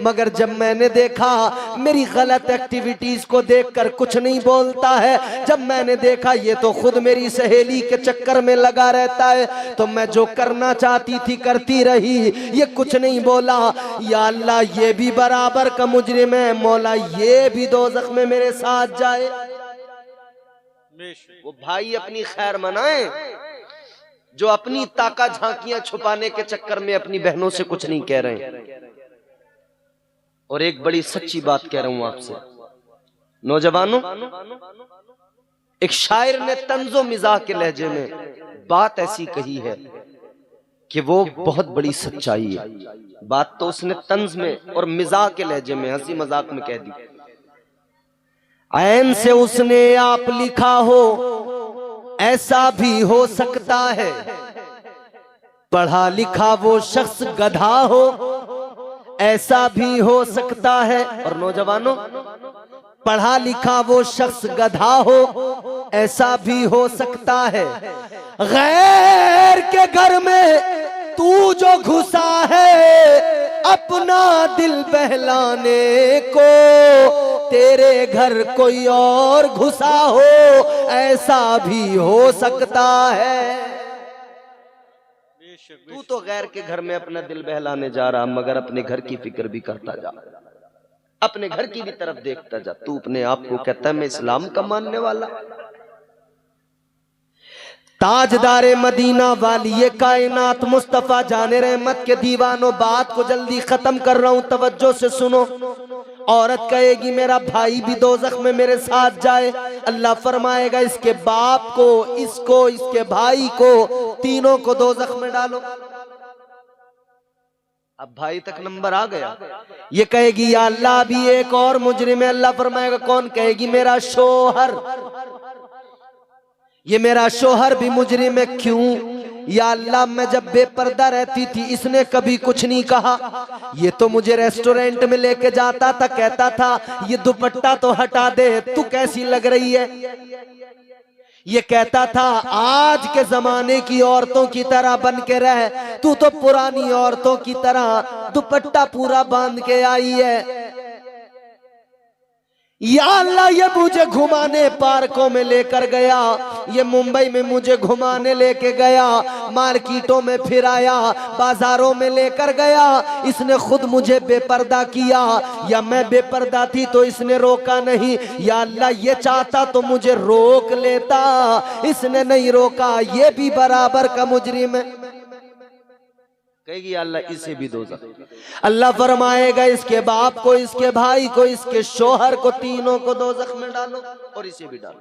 मगर जब मैंने देखा मेरी गलत एक्टिविटीज को देखकर कुछ नहीं बोलता है, जब मैंने देखा ये तो खुद मेरी सहेली के चक्कर में लगा रहता है, तो मैं जो करना चाहती थी करती रही, ये कुछ नहीं बोला। या अल्लाह ये भी बराबर का मुजरिम है, मौला ये भी दोज़ख में मेरे साथ जाए। वो भाई अपनी खैर मनाए जो अपनी ताका झांकियां छुपाने के चक्कर में अपनी बहनों से कुछ नहीं कह रहे हैं। और एक बड़ी सच्ची बात कह रहा हूं आपसे नौजवानों, एक शायर ने तंजो मिजाह के लहजे में बात ऐसी कही है कि वो बहुत बड़ी सच्चाई है। बात तो उसने तंज में और मिजाक के लहजे में, हंसी मजाक में कह दी। ऐन से उसने आप लिखा हो, ऐसा भी हो सकता है पढ़ा लिखा वो शख्स गधा हो, ऐसा भी हो सकता है। और नौजवानों, पढ़ा लिखा वो शख्स गधा हो, ऐसा भी हो सकता है। गैर के घर में तू जो घुसा है अपना दिल बहलाने को, तेरे घर कोई और घुसा हो, ऐसा भी हो सकता है। तू तो गैर के घर में अपना दिल बहलाने जा रहा, मगर अपने घर की फिक्र भी करता जा, अपने घर की भी तरफ देखता जा। तू अपने आप को कहता है मैं इस्लाम का मानने वाला। ताजदारे मदीना वाली ये कायनात मुस्तफा जाने रहमत के दीवानों, बात को जल्दी खत्म कर रहा हूं, तवज्जो से सुनो। औरत कहेगी मेरा भाई भी दोज़ख में मेरे साथ जाए, अल्लाह फरमाएगा इसके बाप को, इसको, इसके भाई को, तीनों को दोज़ख में डालो। अब भाई तक नंबर आ गया। ये कहेगी या अल्लाह भी एक और मुजरिम है, अल्लाह फरमाएगा कौन? कहेगी मेरा शोहर। ये मेरा शोहर भी मुजरिम है। क्यों? या अल्लाह मैं जब बेपर्दा रहती थी इसने कभी कुछ नहीं कहा, ये तो मुझे रेस्टोरेंट में लेके जाता था, कहता था ये दुपट्टा तो हटा दे, तू कैसी लग रही है। ये कहता था आज के जमाने की औरतों की तरह बन के रह, तू तो पुरानी औरतों की तरह दुपट्टा पूरा बांध के आई है। या अल्लाह ये मुझे घुमाने पार्कों में लेकर गया, ये मुंबई में मुझे घुमाने लेके गया, मार्केटों में फिराया, बाजारों में लेकर गया, इसने खुद मुझे बेपर्दा किया, या मैं बेपर्दा थी तो इसने रोका नहीं। या अल्लाह ये चाहता तो मुझे रोक लेता, इसने नहीं रोका, ये भी बराबर का मुजरिम है। कहेगी अल्लाह इसे भी दोज़ख। अल्लाह फरमाएगा इसके बाप को, इसके भाई को, इसके शोहर को, तीनों को दोज़ख में डालो और इसे भी डालो।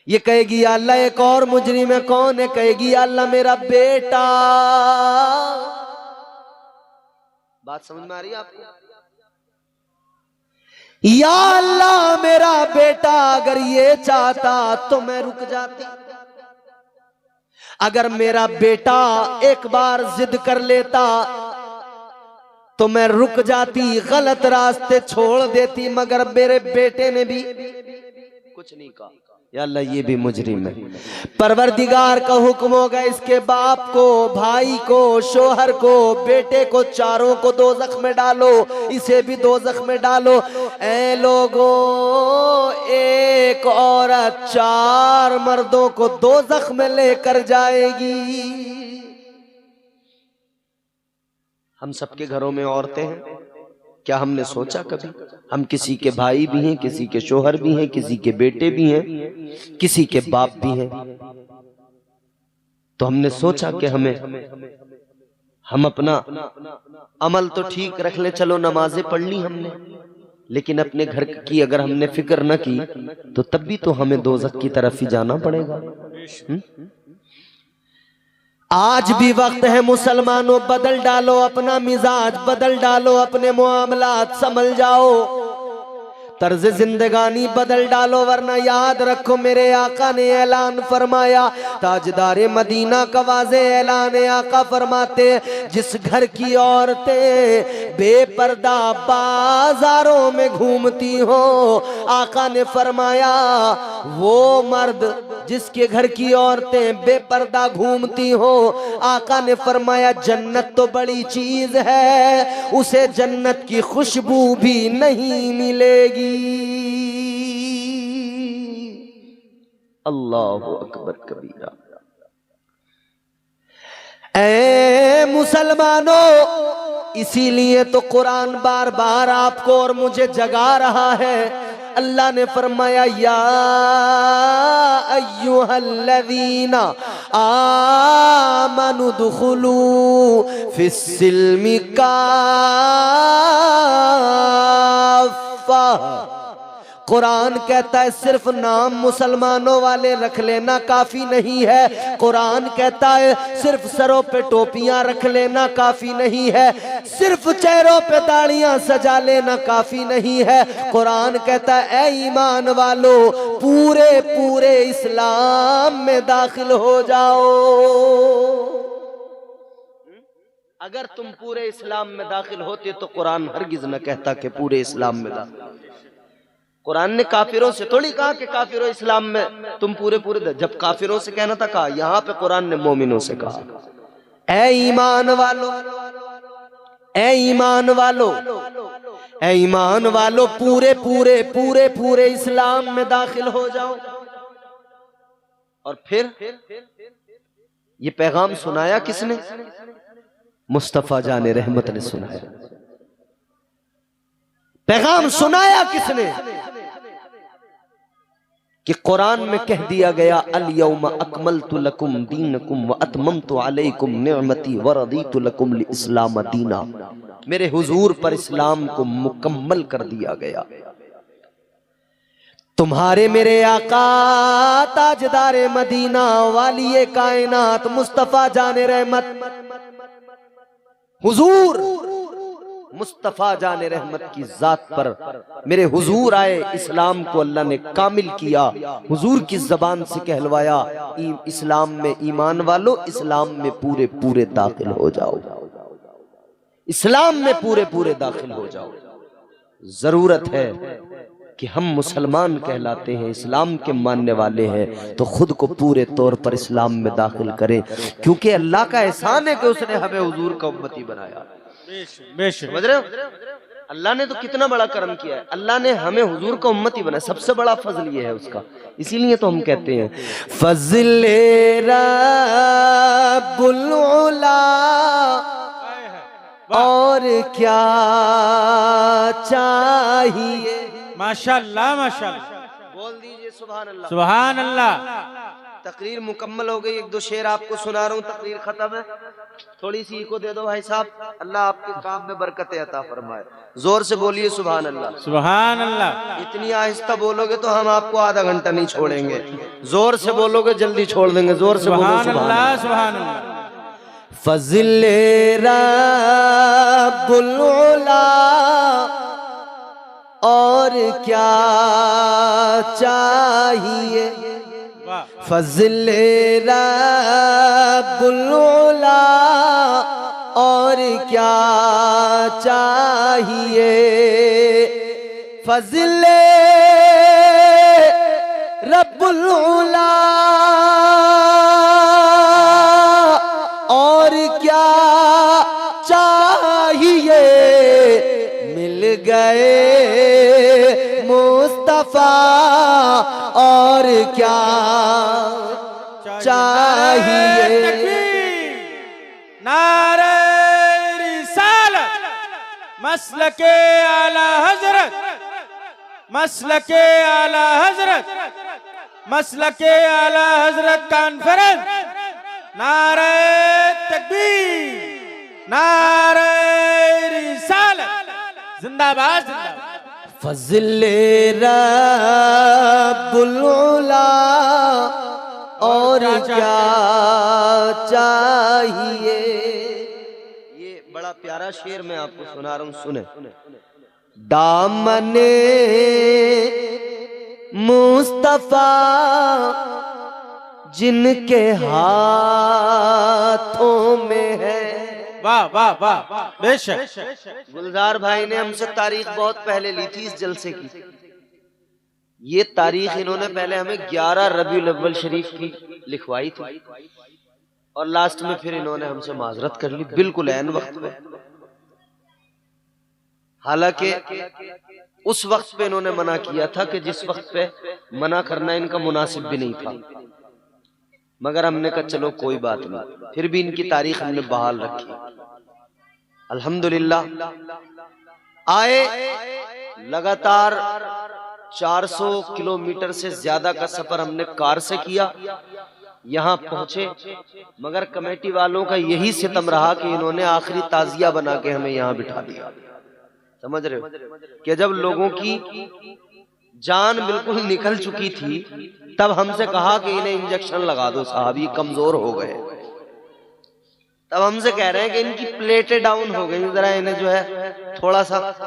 ये कहेगी अल्लाह एक और मुजरिम है, कौन है? कहेगी अल्लाह मेरा बेटा। बात समझ में आ रही है आपको? या अल्लाह मेरा बेटा अगर ये चाहता तो मैं रुक जाती, अगर मेरा बेटा एक बार जिद कर लेता तो मैं रुक जाती, गलत रास्ते छोड़ देती, मगर मेरे बेटे ने भी कुछ नहीं कहा। या अल्लाह ये भी मुजरिम है। परवरदिगार का हुक्म होगा इसके बाप को, भाई को, शोहर को, बेटे को, चारों को दोज़ख में डालो, इसे भी दोज़ख में डालो। ऐ लोगों, एक औरत 4 मर्दों को दोज़ख में लेकर जाएगी। हम सबके घरों में औरतें हैं, क्या हमने सोचा कभी? हम किसी के भाई भी हैं, किसी के शोहर भी हैं, किसी के बेटे भी हैं, किसी के बाप भी हैं। तो हमने सोचा कि हम अपना अमल तो ठीक रख ले, चलो नमाजें पढ़ ली हमने, लेकिन अपने घर की अगर हमने फिक्र न की तो तब भी तो हमें दोज़ख की तरफ ही जाना पड़ेगा। आज भी वक्त है मुसलमानों, बदल डालो अपना मिजाज, बदल डालो अपने मुआमलात, समझ जाओ, तर्ज जिंदगानी बदल डालो, वरना याद रखो मेरे आका ने ऐलान फरमाया, ताजदारे मदीना का वाज़े ऐलान आका फरमाते, जिस घर की औरतें बेपर्दा बाजारों में घूमती हो, आका ने फरमाया वो मर्द जिसके घर की औरतें बेपर्दा घूमती हो, आका ने फरमाया जन्नत तो बड़ी चीज है, उसे जन्नत की खुशबू भी नहीं मिलेगी। अल्लाहु अकबर कबीरा। ऐ मुसलमानों, इसीलिए तो कुरान बार बार आपको और मुझे जगा रहा है। अल्लाह ने फरमाया या अय्युहल्लज़ीना आमनु दुखुलू फिस्सिल्मि काफ़ा कुरान कहता है सिर्फ नाम मुसलमानों वाले रख लेना काफी नहीं है। कुरान कहता है सिर्फ सरों पे टोपियां रख लेना काफी नहीं है। सिर्फ चेहरों पे दाढ़ियां सजा लेना काफी नहीं है। कुरान कहता है ए ईमान वालों, पूरे पूरे इस्लाम में दाखिल हो जाओ। अगर तुम पूरे इस्लाम में दाखिल होते तो कुरान हरगिज न कहता कि पूरे इस्लाम में दाखिल। कुरान ने काफिरों से थोड़ी कहा कि काफिरों इस्लाम में तुम पूरे पूरे, जब काफिरों से कहना था कहा, यहां पे कुरान ने मोमिनों से कहा ए ईमान वालों, ए ईमान वालों, ए ईमान वालों, पूरे पूरे पूरे पूरे इस्लाम में दाखिल हो जाओ। और फिर ये पैगाम सुनाया किसने? मुस्तफा जाने रहमत ने सुनाया। पैगाम सुनाया किसने? कि कुरान में कह दिया गया अल यौमा अकमलतु लकुम दीनकुम व अतममतु अलैकुम निअमती व रदीतु लकुम लिल इस्लाम दीना। मेरे हुजूर पर इस्लाम को मुकम्मल कर दिया गया। तुम्हारे मेरे आका ताजदारे मदीना वालिए कायनात मुस्तफा जाने रहमत, हुजूर मुस्तफा जाने रहमत की जात पर मेरे हुजूर आए। इस्लाम को अल्लाह ने कामिल किया, हुजूर की जबान से कहलवाया इस्लाम में ईमान वालों, इस्लाम में पूरे पूरे दाखिल हो जाओ, इस्लाम में पूरे पूरे दाखिल हो जाओ। जरूरत है कि हम मुसलमान कहलाते हैं, इस्लाम के मानने वाले हैं, तो खुद को पूरे तौर पर इस्लाम में दाखिल करें, क्योंकि अल्लाह का एहसान है कि उसने हमें हुजूर का उम्मती बनाया। समझ रहे हो? अल्लाह ने तो कितना बड़ा करम किया है। अल्लाह ने हमें हुजूर का उम्मती बनाया, सबसे बड़ा फजल ये है उसका। इसीलिए तो हम कहते हैं फज़ले रब्बुल उला, और क्या चाहिए। माशाअल्लाह माशाअल्लाह, बोल दीजिए सुभान अल्लाह, सुभान अल्लाह। तकरीर मुकम्मल हो गई। एक दो शेर आपको सुना रहा हूँ, तकरीर खत्म है। थोड़ी सी को दे दो भाई साहब। अल्लाह आपके काम में बरकतें अता फरमाए। जोर से बोलिए सुभान अल्लाह, सुभान अल्लाह। इतनी आहिस्ता बोलोगे तो हम आपको आधा घंटा नहीं छोड़ेंगे, जोर से बोलोगे जल्दी छोड़ देंगे। जोर से बोलो सुभान अल्लाह, सुभान अल्लाह। फज़ले रब्बुल उला, और क्या चाहिए। फज़ले रब्बुल उला, और क्या चाहिए। फज़ले रब्बुल उला, और क्या चाहिए। मिल गए मुस्तफा, और क्या चाहिए। नारे रिसालत, मसलके आला हजरत, मसलके आला हजरत, मसलके आला हजरत कॉन्फ्रेंस। नारे तकबीर, नारे रिसालत, जिंदाबाद जिंदाबाद। फज़ले रब्बुल उला, और क्या चाहिए। ये बड़ा प्यारा शेर मैं आपको सुना रहा हूं, सुने। दामने मुस्तफा जिनके हाथों में है। वाह वाह वाह, बेशक। गुलजार भाई ने हमसे तारीख बहुत पहले ली थी इस जलसे की। ये तारीख इन्होंने पहले हमें 11 रबीउल अव्वल शरीफ की लिखवाई थी, और लास्ट में फिर इन्होंने हमसे माजरत कर ली बिल्कुल ऐन वक्त पे। हालांकि उस वक्त पे इन्होंने मना किया था कि जिस वक्त पे मना करना इनका मुनासिब भी नहीं था, मगर हमने कहा चलो कोई बात नहीं, फिर भी इनकी तारीख हमने बहाल रखी। अल्हम्दुलिल्लाह आए, लगातार 400 किलोमीटर से ज्यादा का सफर हमने कार से किया, यहाँ पहुंचे, मगर कमेटी वालों का यही सितम रहा कि इन्होंने आखिरी ताजिया बना के हमें यहाँ बिठा दिया। समझ रहे हो कि जब लोगों की जान बिल्कुल निकल चुकी थी, तब हमसे कहा कि इन्हें इंजेक्शन लगा दो साहब, ये कमजोर हो गए। तब हमसे कह रहे हैं कि इनकी प्लेटें डाउन हो गई, जरा इन्हें जो है थोड़ा सा